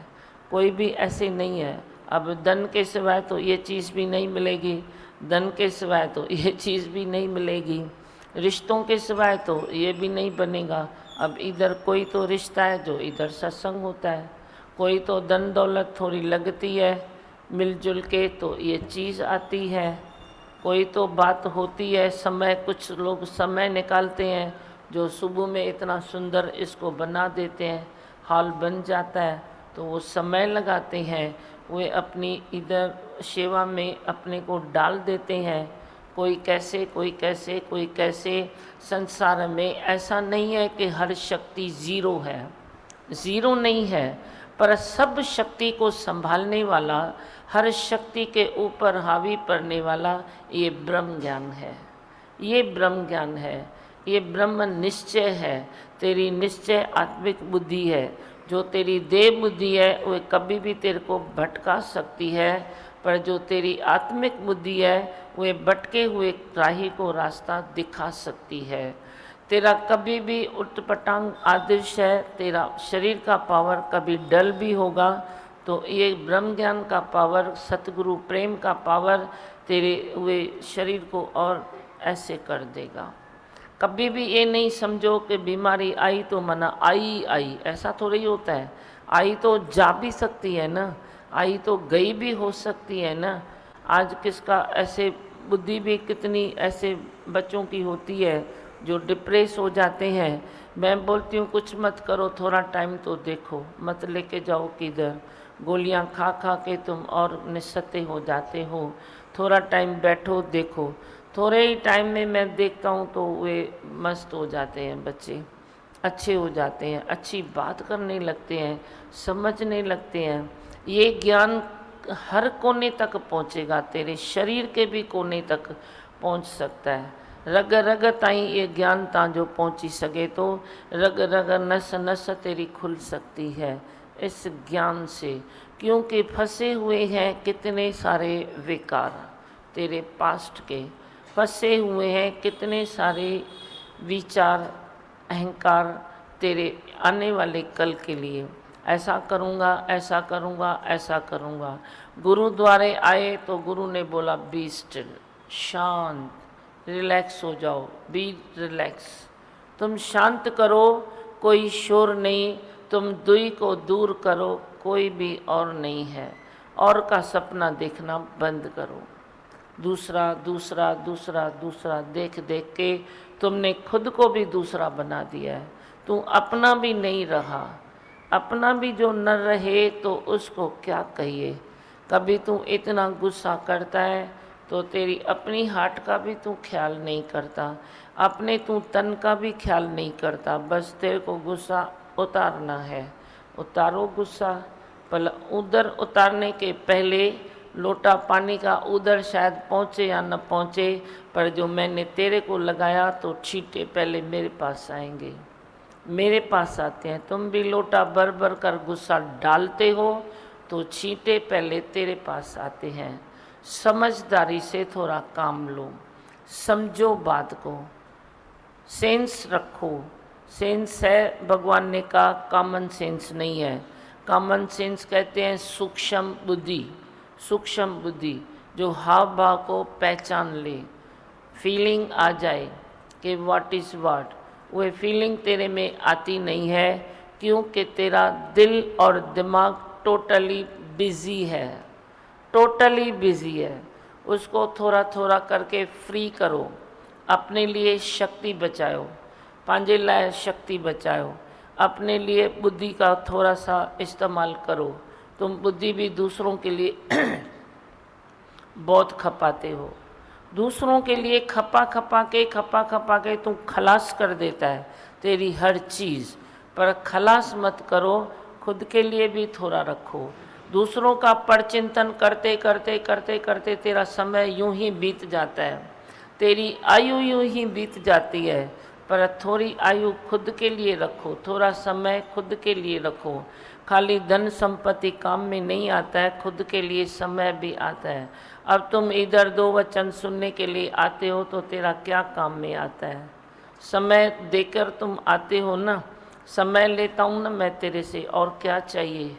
कोई भी ऐसे नहीं है, अब धन के सिवाय तो ये चीज़ भी नहीं मिलेगी, धन के सिवाय तो ये चीज़ भी नहीं मिलेगी, रिश्तों के सिवाय तो ये भी नहीं बनेगा। अब इधर कोई तो रिश्ता है जो इधर सत्संग होता है, कोई तो धन दौलत थोड़ी लगती है, मिलजुल के तो ये चीज़ आती है, कोई तो बात होती है, समय, कुछ लोग समय निकालते हैं जो सुबह में इतना सुंदर इसको बना देते हैं, हॉल बन जाता है, तो वो समय लगाते हैं, वे अपनी इधर सेवा में अपने को डाल देते हैं। कोई कैसे कोई कैसे कोई कैसे। संसार में ऐसा नहीं है कि हर शक्ति ज़ीरो है, ज़ीरो नहीं है, पर सब शक्ति को संभालने वाला, हर शक्ति के ऊपर हावी पड़ने वाला ये ब्रह्म ज्ञान है, ये ब्रह्म ज्ञान है, ये ब्रह्म निश्चय है। तेरी निश्चय आत्मिक बुद्धि है। जो तेरी देह बुद्धि है वो कभी भी तेरे को भटका सकती है, पर जो तेरी आत्मिक बुद्धि है वो भटके हुए राही को रास्ता दिखा सकती है। तेरा कभी भी उठपटांग आदर्श है, तेरा शरीर का पावर कभी डल भी होगा तो ये ब्रह्म ज्ञान का पावर, सतगुरु प्रेम का पावर तेरे हुए शरीर को और ऐसे कर देगा। कभी भी ये नहीं समझो कि बीमारी आई तो मना आई आई, ऐसा थोड़ी होता है। आई तो जा भी सकती है ना, आई तो गई भी हो सकती है ना। आज किसका ऐसे बुद्धि भी कितनी ऐसे बच्चों की होती है जो डिप्रेस हो जाते हैं। मैं बोलती हूँ कुछ मत करो, थोड़ा टाइम तो देखो, मत लेके जाओ किधर। गोलियाँ खा खा के तुम और निस्सते हो जाते हो। थोड़ा टाइम बैठो, देखो। थोड़े ही टाइम में मैं देखता हूँ तो वे मस्त हो जाते हैं, बच्चे अच्छे हो जाते हैं, अच्छी बात करने लगते हैं, समझने लगते हैं। ये ज्ञान हर कोने तक पहुँचेगा, तेरे शरीर के भी कोने तक पहुंच सकता है। रग रग ताईं ये ज्ञान तांजो पहुंची सके तो रग रग नस नस तेरी खुल सकती है इस ज्ञान से, क्योंकि फंसे हुए हैं कितने सारे विकार तेरे पास्ट के, फंसे हुए हैं कितने सारे विचार अहंकार तेरे आने वाले कल के लिए। ऐसा करूँगा, ऐसा करूँगा, ऐसा करूँगा। गुरु द्वारे आए तो गुरु ने बोला बी स्टिल, शांत, रिलैक्स हो जाओ, बी रिलैक्स। तुम शांत करो, कोई शोर नहीं, तुम दुई को दूर करो, कोई भी और नहीं है। और का सपना देखना बंद करो। दूसरा दूसरा दूसरा दूसरा देख देख के तुमने खुद को भी दूसरा बना दिया है। तू अपना भी नहीं रहा, अपना भी जो न रहे तो उसको क्या कहिए। कभी तू इतना गुस्सा करता है तो तेरी अपनी हार्ट का भी तू ख्याल नहीं करता, अपने तू तन का भी ख्याल नहीं करता। बस तेरे को गुस्सा उतारना है, उतारो गुस्सा। पर उधर उतारने के पहले लोटा पानी का उधर शायद पहुँचे या न पहुँचे, पर जो मैंने तेरे को लगाया तो छींटे पहले मेरे पास आएंगे, मेरे पास आते हैं। तुम भी लोटा भर भर कर गुस्सा डालते हो तो छींटे पहले तेरे पास आते हैं। समझदारी से थोड़ा काम लो, समझो बात को, सेंस रखो। सेंस है, भगवान ने कहा कॉमन सेंस नहीं है। कॉमन सेंस कहते हैं सूक्ष्म बुद्धि, सूक्ष्म बुद्धि जो हाव भाव को पहचान ले, फीलिंग आ जाए कि व्हाट इज़ व्हाट। वह फीलिंग तेरे में आती नहीं है क्योंकि तेरा दिल और दिमाग टोटली बिजी है, टोटली बिजी है। उसको थोड़ा थोड़ा करके फ्री करो, अपने लिए शक्ति बचाओ, पंहिंजे लाइ शक्ति बचाओ, अपने लिए बुद्धि का थोड़ा सा इस्तेमाल करो। तुम बुद्धि भी दूसरों के लिए बहुत खपाते हो, दूसरों के लिए खपा खपा के तुम खलास कर देता है तेरी हर चीज़। पर खलास मत करो, खुद के लिए भी थोड़ा रखो। दूसरों का परचिंतन करते करते करते करते तेरा समय यूं ही बीत जाता है, तेरी आयु यूं ही बीत जाती है। पर थोड़ी आयु खुद के लिए रखो, थोड़ा समय खुद के लिए रखो। खाली धन संपत्ति काम में नहीं आता है, खुद के लिए समय भी आता है। अब तुम इधर दो वचन सुनने के लिए आते हो तो तेरा क्या काम में आता है? समय देकर तुम आते हो ना, समय लेता हूँ ना मैं तेरे से, और क्या चाहिए?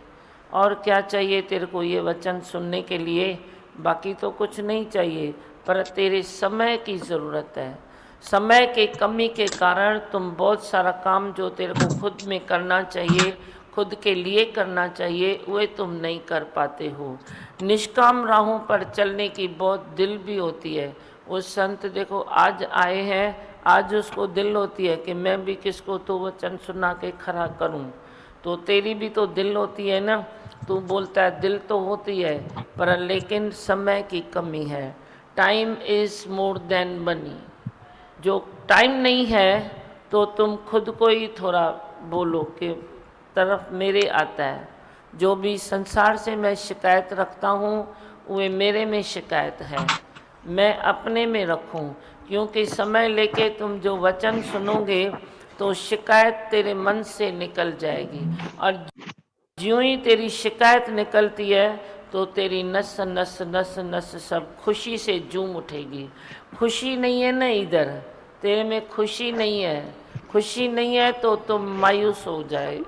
और क्या चाहिए तेरे को ये वचन सुनने के लिए? बाकी तो कुछ नहीं चाहिए, पर तेरे समय की ज़रूरत है। समय के कमी के कारण तुम बहुत सारा काम जो तेरे को खुद में करना चाहिए, खुद के लिए करना चाहिए, वे तुम नहीं कर पाते हो। निष्काम राहों पर चलने की बहुत दिल भी होती है। वो संत देखो आज आए हैं, आज उसको दिल होती है कि मैं भी किसको तो वचन सुना के खड़ा करूं। तो तेरी भी तो दिल होती है ना, तू बोलता है दिल तो होती है, पर लेकिन समय की कमी है। Time is more than money. जो टाइम नहीं है तो तुम खुद को ही थोड़ा बोलो कि तरफ मेरे आता है। जो भी संसार से मैं शिकायत रखता हूँ वे मेरे में शिकायत है, मैं अपने में रखूँ। क्योंकि समय लेके तुम जो वचन सुनोगे तो शिकायत तेरे मन से निकल जाएगी, और ज्यों ही तेरी शिकायत निकलती है तो तेरी नस नस नस नस सब खुशी से झूम उठेगी। खुशी नहीं है ना इधर, तेरे में खुशी नहीं है। खुशी नहीं है तो तुम मायूस हो जाए,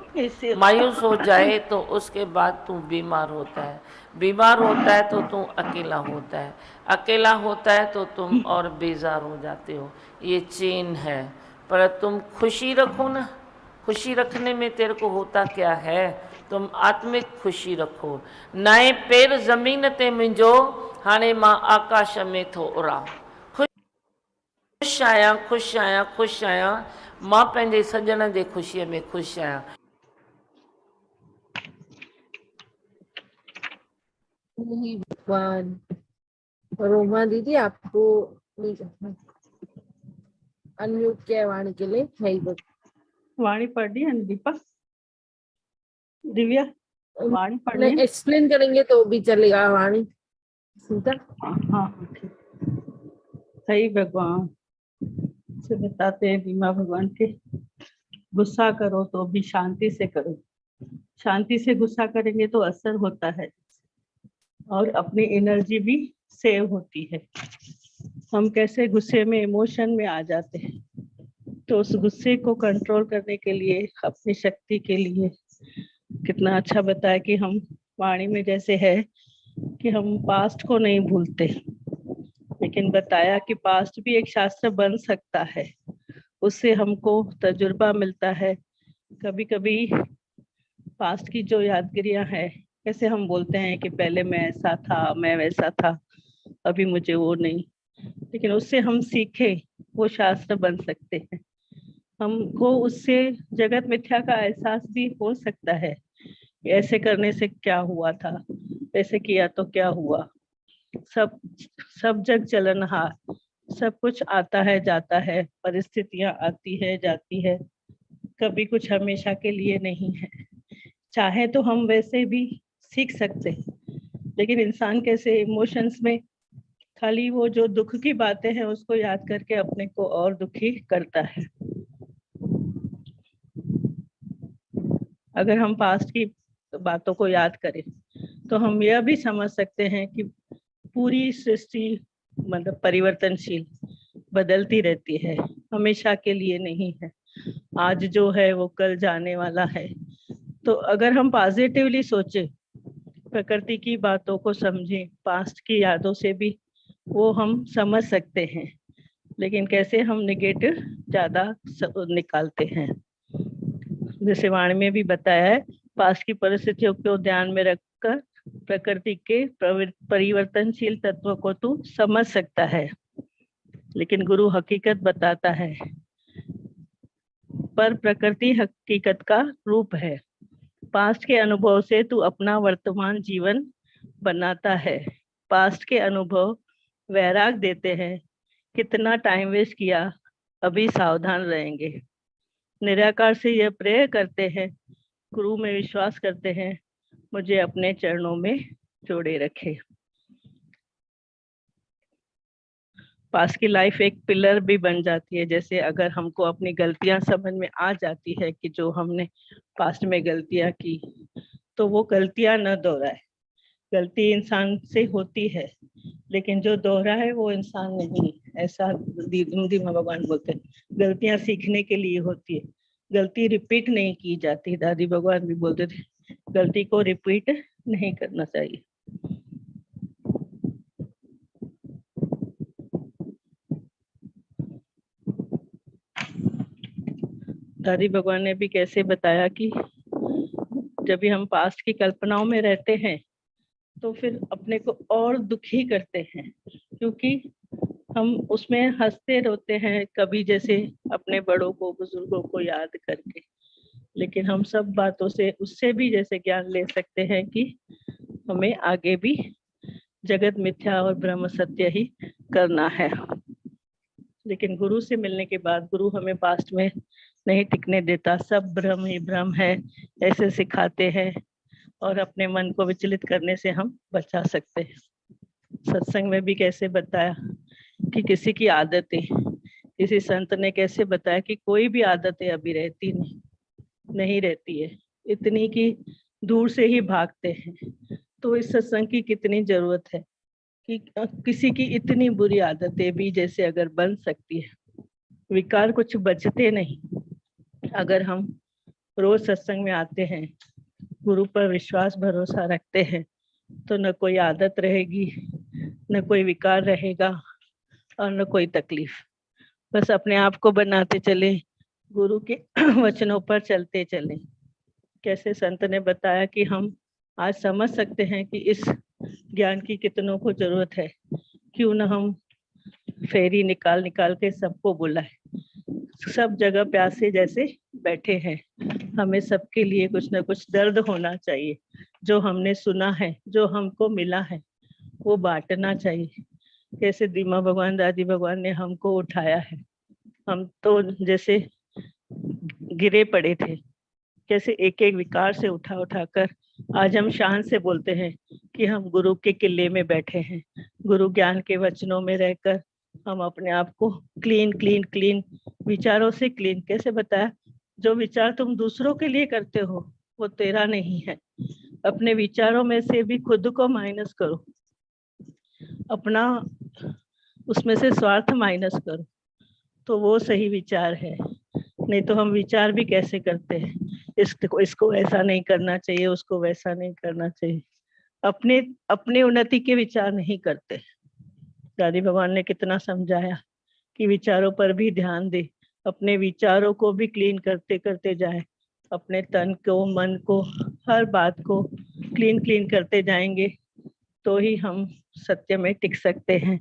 मायूस हो जाए तो उसके बाद तू बीमार होता है, बीमार होता है तो तू अकेला होता है, अकेला होता है तो तुम और बेजार हो जाते हो। ये चेन है। पर तुम खुशी रखो ना, खुशी रखने में तेरे को होता क्या है, तुम आत्मिक खुशी रखो। नाए पेर ज़मीन ते मुंहिंजो, हाणे मां आकाश में थो उड़ां। खुश आहियां, खुश आहियां, खुश आहियां, मां पंहिंजे सजण जे ख़ुशीअ में खुश आहियां। भगवान। रोमा दीदी आपको अनम्यूट किया है वाणी के लिए, है ही वाणी पढ़नी है दीपा, दिव्या वाणी पढ़नी है। एक्सप्लेन करेंगे तो भी चलेगा वाणी। सीता हाँ ठीक। सही भगवान से बताते हैं दीमा भगवान के, गुस्सा करो तो भी शांति से करो। शांति से गुस्सा करेंगे तो असर होता है और अपनी एनर्जी भी सेव होती है। हम कैसे गुस्से में, इमोशन में आ जाते हैं, तो उस गुस्से को कंट्रोल करने के लिए, अपनी शक्ति के लिए कितना अच्छा बताया कि हम वाणी में जैसे है कि हम पास्ट को नहीं भूलते, लेकिन बताया कि पास्ट भी एक शास्त्र बन सकता है, उससे हमको तजुर्बा मिलता है। कभी कभी पास्ट की जो यादगिरियां हैं, कैसे हम बोलते हैं कि पहले मैं ऐसा था, मैं वैसा था, अभी मुझे वो नहीं, लेकिन उससे हम सीखे, वो शास्त्र बन सकते हैं। हमको उससे जगत मिथ्या का एहसास भी हो सकता है, ऐसे करने से क्या हुआ था, ऐसे किया तो क्या हुआ। सब जग चलनहार, सब कुछ आता है जाता है, परिस्थितियां आती है जाती है, कभी कुछ हमेशा के लिए नहीं है। चाहे तो हम वैसे भी सीख सकते हैं, लेकिन इंसान कैसे इमोशंस में खाली वो जो दुख की बातें हैं उसको याद करके अपने को और दुखी करता है। अगर हम पास्ट की बातों को याद करें तो हम यह भी समझ सकते हैं कि पूरी सृष्टि मतलब परिवर्तनशील, बदलती रहती है, हमेशा के लिए नहीं है। आज जो है वो कल जाने वाला है। तो अगर हम पॉजिटिवली सोचें, प्रकृति की बातों को समझें, पास्ट की यादों से भी वो हम समझ सकते हैं, लेकिन कैसे हम नेगेटिव ज्यादा निकालते हैं। जैसे वाणी में भी बताया है, पास्ट की परिस्थितियों को ध्यान में रखकर प्रकृति के परिवर्तनशील तत्वों को तू समझ सकता है, लेकिन गुरु हकीकत बताता है, पर प्रकृति हकीकत का रूप है। पास्ट के अनुभव से तू अपना वर्तमान जीवन बनाता है। पास्ट के अनुभव वैराग देते हैं, कितना टाइम वेस्ट किया, अभी सावधान रहेंगे। निराकार से यह प्रेयर करते हैं, गुरु में विश्वास करते हैं, मुझे अपने चरणों में जोड़े रखे। पास्ट की लाइफ एक पिलर भी बन जाती है। जैसे अगर हमको अपनी गलतियां समझ में आ जाती है कि जो हमने पास्ट में गलतियां की, तो वो गलतियां न दोहराए। गलती इंसान से होती है, लेकिन जो दोहराए वो इंसान नहीं। ऐसा दीमा भगवान बोलते हैं, गलतियां सीखने के लिए होती है, गलती रिपीट नहीं की जाती। दादी भगवान भी बोलते थे, गलती को रिपीट नहीं करना चाहिए। दादी भगवान ने भी कैसे बताया कि जब भी हम पास्ट की कल्पनाओं में रहते हैं तो फिर अपने को और दुखी करते हैं, क्योंकि हम उसमें हंसते रोते हैं, कभी जैसे अपने बड़ों को, बुजुर्गों को याद करके। लेकिन हम सब बातों से उससे भी जैसे ज्ञान ले सकते हैं कि हमें आगे भी जगत मिथ्या और ब्रह्म सत्य ही करना है। लेकिन गुरु से मिलने के बाद गुरु हमें पास्ट में नहीं टिकने देता, सब भ्रम ही भ्रम है ऐसे सिखाते हैं, और अपने मन को विचलित करने से हम बचा सकते हैं। सत्संग में भी कैसे बताया कि किसी की आदतें, किसी संत ने कैसे बताया कि कोई भी आदतें अभी रहती नहीं रहती है, इतनी कि दूर से ही भागते हैं। तो इस सत्संग की कितनी जरूरत है कि किसी की इतनी बुरी आदतें भी जैसे अगर बन सकती है, विकार कुछ बचते नहीं। अगर हम रोज सत्संग में आते हैं, गुरु पर विश्वास भरोसा रखते हैं, तो न कोई आदत रहेगी, न कोई विकार रहेगा और न कोई तकलीफ। बस अपने आप को बनाते चले, गुरु के वचनों पर चलते चले। कैसे संत ने बताया कि हम आज समझ सकते हैं कि इस ज्ञान की कितनों को जरूरत है। क्यों न हम फेरी निकाल निकाल के सबको बुलाए। सब जगह प्यासे जैसे बैठे हैं, हमें सबके लिए कुछ न कुछ दर्द होना चाहिए। जो हमने सुना है, जो हमको मिला है, वो बांटना चाहिए। कैसे दीमा भगवान, दादी भगवान ने हमको उठाया है। हम तो जैसे गिरे पड़े थे, कैसे एक एक विकार से उठा उठाकर आज हम शान से बोलते हैं कि हम गुरु के किले में बैठे हैं। गुरु ज्ञान के वचनों में रहकर हम अपने आप को क्लीन क्लीन क्लीन विचारों से क्लीन कैसे बताया, जो विचार तुम दूसरों के लिए करते हो वो तेरा नहीं है। अपने विचारों में से भी खुद को माइनस करो, अपना उसमें से स्वार्थ माइनस करो, तो वो सही विचार है। नहीं तो हम विचार भी कैसे करते हैं, इसको ऐसा नहीं करना चाहिए, उसको वैसा नहीं करना चाहिए, अपने उन्नति के विचार नहीं करते। दादी भगवान ने कितना समझाया कि विचारों पर भी ध्यान दे, अपने विचारों को भी क्लीन करते करते जाए, अपने तन को, मन को, हर बात को क्लीन क्लीन करते जाएंगे तो ही हम सत्य में टिक सकते हैं,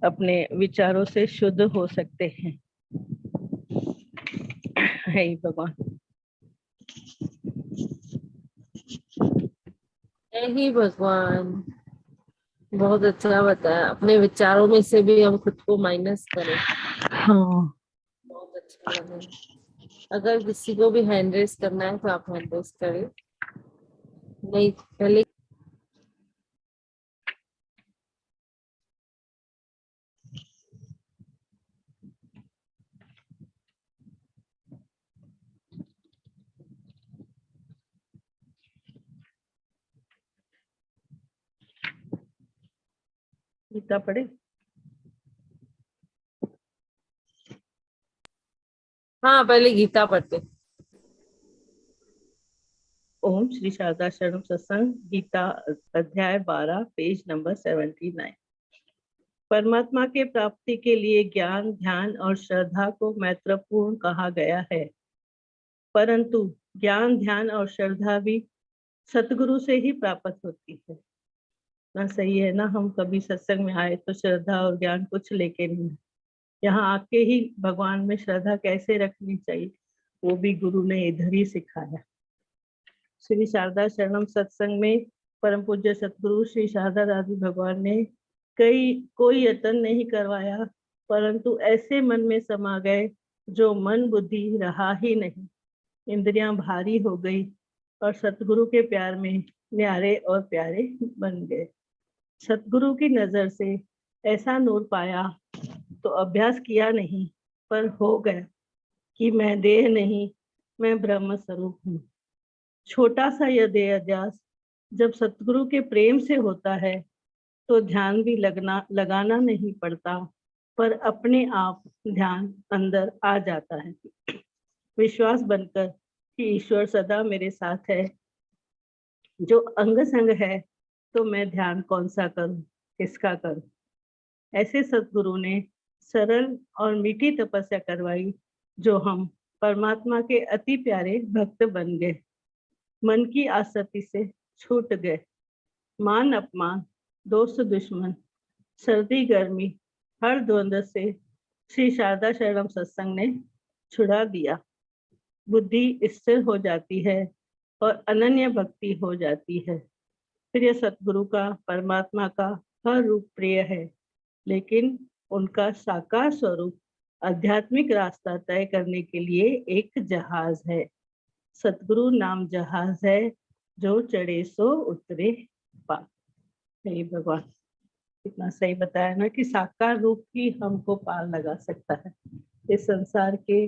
अपने विचारों से शुद्ध हो सकते हैं। हे भगवान। हे भगवान, बहुत अच्छा बताया। अपने विचारों में से भी हम खुद को माइनस करें। हाँ, बहुत अच्छा लगा। अगर किसी को भी हैंड रेस करना है तो आप हैंड रेस करें। नहीं, पहले गीता पढ़े। हाँ, पहले गीता पढ़ते। ओम श्री शारदा शरणम सत्संग, गीता अध्याय 12, पेज नंबर 79। परमात्मा के प्राप्ति के लिए ज्ञान, ध्यान और श्रद्धा को महत्वपूर्ण कहा गया है, परंतु ज्ञान, ध्यान और श्रद्धा भी सतगुरु से ही प्राप्त होती है। ना सही है ना, हम कभी सत्संग में आए तो श्रद्धा और ज्ञान कुछ लेके नहीं, यहाँ आके ही भगवान में श्रद्धा कैसे रखनी चाहिए वो भी गुरु ने इधर ही सिखाया। श्री शारदा शरणम सत्संग में परम पूज्य सतगुरु श्री शारदा दादी भगवान ने कोई यत्न नहीं करवाया, परंतु ऐसे मन में समा गए जो मन बुद्धि रहा ही नहीं, इंद्रियां भारी हो गई और सतगुरु के प्यार में न्यारे और प्यारे बन गए। सतगुरु की नजर से ऐसा नूर पाया तो अभ्यास किया नहीं, पर हो गया कि मैं देह नहीं, मैं ब्रह्म स्वरूप हूँ। छोटा सा यह देह अध्यास जब सतगुरु के प्रेम से होता है तो ध्यान भी लगाना नहीं पड़ता, पर अपने आप ध्यान अंदर आ जाता है। विश्वास बनकर कि ईश्वर सदा मेरे साथ है, जो अंग संग है तो मैं ध्यान कौन सा करूं, किसका करूं। ऐसे सतगुरु ने सरल और मीठी तपस्या करवाई, जो हम परमात्मा के अति प्यारे भक्त बन गए, मन की आसक्ति से छूट गए, मान अपमान, दोस्त दुश्मन, सर्दी गर्मी, हर द्वंद्व से श्री शारदा शरणम सत्संग ने छुड़ा दिया। बुद्धि स्थिर हो जाती है और अनन्य भक्ति हो जाती है। फिर यह सतगुरु का, परमात्मा का हर रूप प्रिय है, लेकिन उनका साकार स्वरूप आध्यात्मिक रास्ता तय करने के लिए एक जहाज है। सतगुरु नाम जहाज है, जो चढ़े सो उतरे पार। हे भगवान, कितना सही बताया ना कि साकार रूप ही हमको पार लगा सकता है, इस संसार के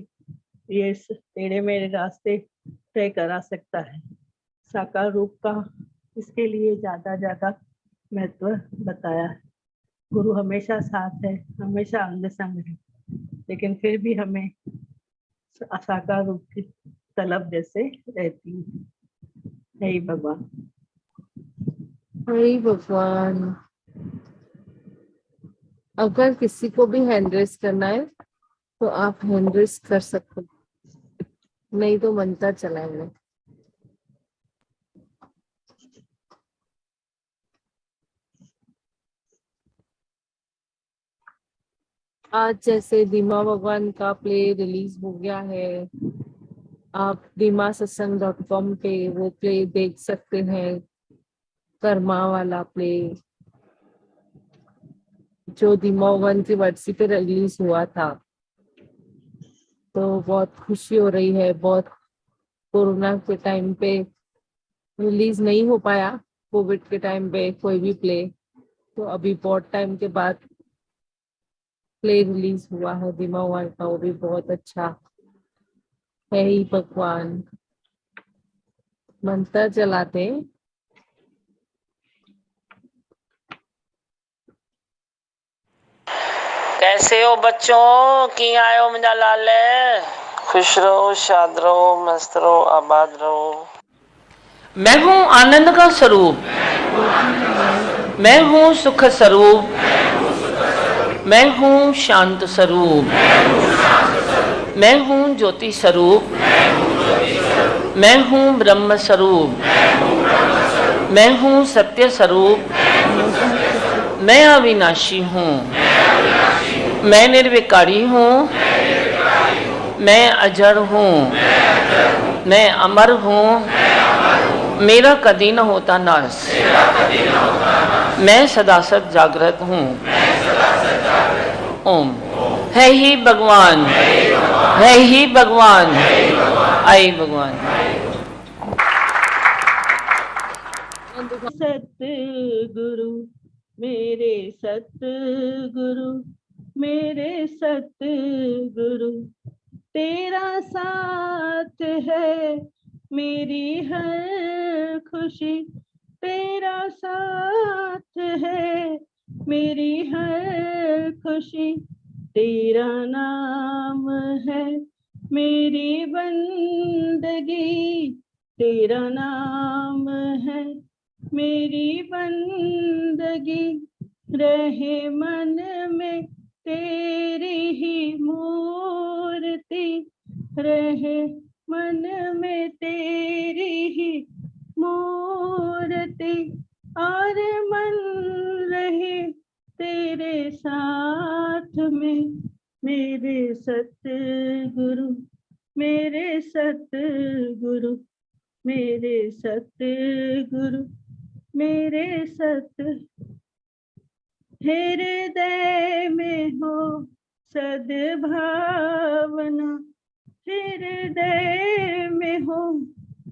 ये टेढ़े मेढ़े रास्ते तय करा सकता है। साकार रूप का इसके लिए ज्यादा महत्व बताया है। गुरु हमेशा साथ है, हमेशा अंग संग है, लेकिन फिर भी हमें साकार रूप की तलब जैसे रहती है। हे भगवान। हे भगवान। अगर किसी को भी हैंड रेस करना है तो आप हैंड रेस कर सकते हो, नहीं तो मंत्र चलाएंगे। आज जैसे दीमा भगवान का प्ले रिलीज हो गया है, आप dimasasang.com पे वो प्ले देख सकते हैं, कर्मा वाला प्ले जो दीमा भगवान की वर्सी पे रिलीज हुआ था। तो बहुत खुशी हो रही है। बहुत कोरोना के टाइम पे रिलीज नहीं हो पाया, कोविड के टाइम पे कोई भी प्ले, तो अभी बहुत टाइम के बाद प्ले रिलीज हुआ है दीमा भगवान का, वो भी बहुत अच्छा है ही भगवान। मंत्र चलाते। कैसे हो बच्चों, की आयो मुझा लाल? खुश रहो, शाद रहो, मस्त रहो, आबाद रहो। मैं हूँ आनंद का स्वरूप, मैं हूँ सुख स्वरूप, मैं हूँ शांत स्वरूप, मैं हूँ ज्योति स्वरूप, मैं हूँ ब्रह्म स्वरूप, मैं हूँ सत्य स्वरूप, मैं अविनाशी हूँ, मैं निर्विकारी हूँ, मैं अजर हूँ, मैं अमर हूँ, मेरा कदी न होता नाश, मैं सदा सद जागृत हूँ। ओम। है ही भगवान, है ही भगवान, आई भगवान। सतगुरु मेरे सतगुरु, मेरे सतगुरु, तेरा साथ है मेरी हर खुशी, तेरा साथ है मेरी हर खुशी, तेरा नाम है मेरी बंदगी, तेरा नाम है मेरी बंदगी, रहे मन में तेरी ही मूर्ति, रहे मन में तेरी ही मूर्ति, और मन रहे तेरे साथ में, मेरे सतगुरु, मेरे सतगुरु, मेरे सतगुरु, मेरे सत। हृदय में हो सद्भावना, हृदय में हो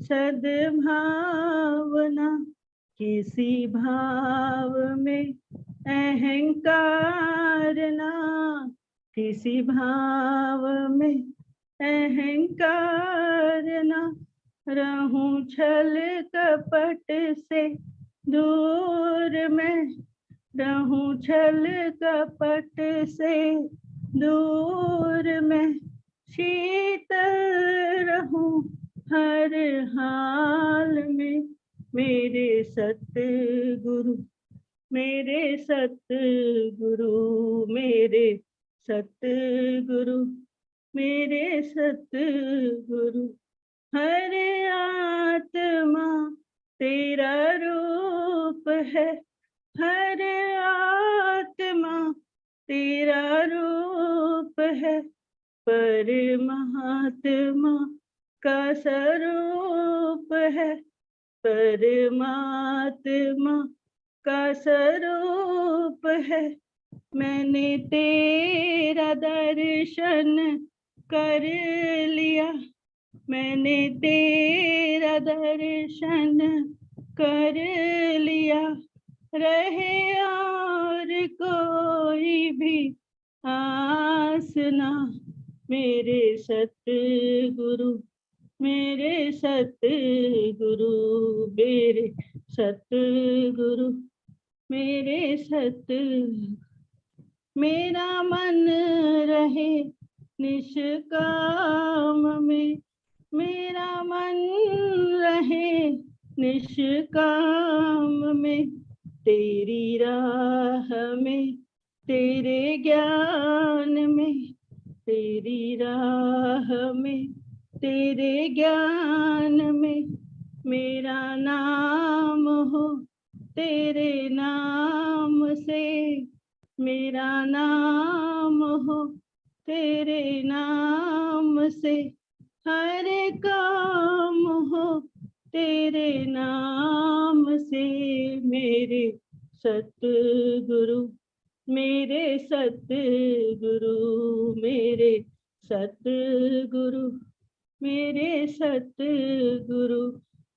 सद्भावना, किसी भाव में अहंकार ना, किसी भाव में अहंकार ना, रहूं छल कपट से दूर में, रहूं छल कपट से दूर में, शीतल रहूं हर हाल में, मेरे सतगुरु, मेरे सतगुरु, मेरे सतगुरु, मेरे सतगुरु, हर आत्मा तेरा रूप है, हर आत्मा तेरा रूप है, परमात्मा का स्वरूप है, परमात्मा का स्वरूप है, मैंने तेरा दर्शन कर लिया, मैंने तेरा दर्शन कर लिया, रहे और कोई भी आस ना, मेरे सतगुरु, मेरे सतगुरु, मेरे सतगुरु, मेरे सतगुरु, मेरा मन रहे निष्काम में, मेरा मन रहे निष्काम में, तेरी राह में, तेरे ज्ञान में, तेरी राह में, तेरे ज्ञान में, मेरा नाम हो तेरे नाम से, मेरा नाम हो तेरे नाम से, हर काम हो तेरे नाम से, मेरे सतगुरु, मेरे सतगुरु, मेरे सतगुरु, मेरे सतगुरु,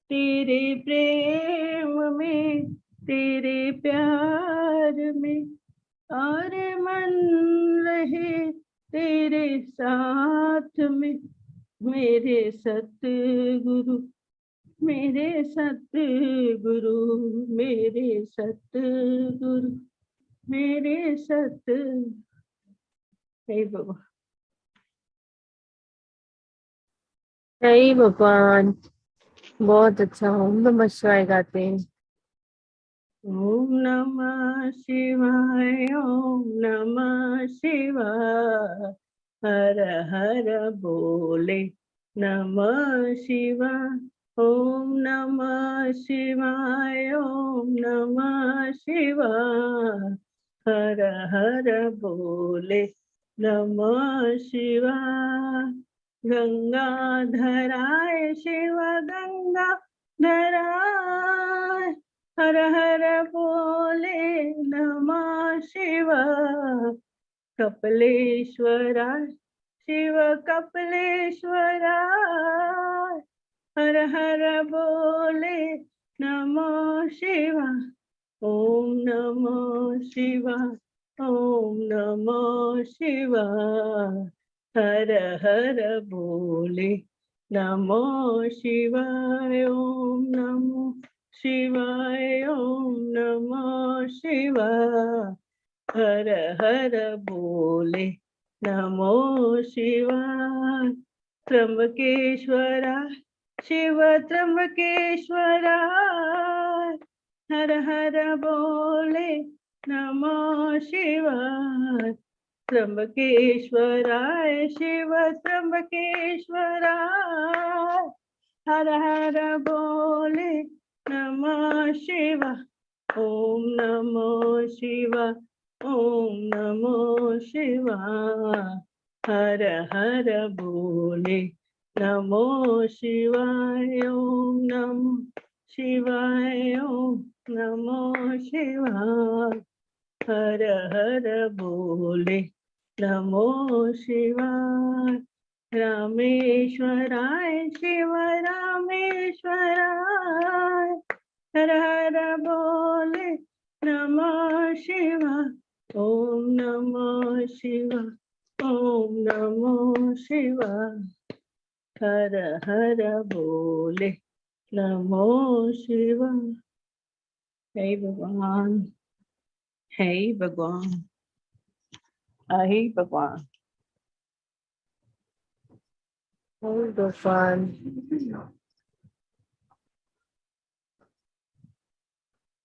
तेरे प्रेम में, तेरे प्यार में, और मन रहे तेरे साथ में, मेरे सतगुरु, मेरे सतगुरु, मेरे सतगुरु, मेरे सत। हे भगवान, हे भगवान, बहुत अच्छा। ओम नमः शिवाय गाते हैं। ओम नमः शिवाय, ओम नमः शिवाय, हर हर बोले नमः शिवाय। ओम नमः शिवाय, ओम नमः शिवाय, हर हर बोले नमः शिवाय। गंगाधराय शिव, गंगाधराय, हर हर बोले नमः शिवाय। कपिलेश्वराय शिव, कपिलेश्वराय, हर हर बोले नमः शिवाय। ओम नमः शिवाय, ओम नमः शिवाय, हर हर बोले नमः शिवाय। ओम नमः शिवाय, ओम नमः शिवाय, हर हर बोले नमः शिवाय। त्र्यंबकेश्वरा शिव, त्र्यंबकेश्वराय, हर हर बोले नमः शिवाय। त्र्यंबकेश्वराय शिव, त्र्यंबकेश्वराय, हर हर बोले नमः शिवाय। ओम नमः शिवाय, ओम नमः शिवाय, हर हर बोले नमः शिवाय। ओम नमः शिवाय, ओम नमः शिवाय, हर हर बोले नमः शिवाय। रामेश्वराय शिव, रामेश्वराय, हर हर बोले नमः शिवाय। ओम नमः शिवाय, ओम नमः शिवाय, हर हर बोले नमः शिवाय। हे भगवान, हे भगवान, हे भगवान। हे भगवान।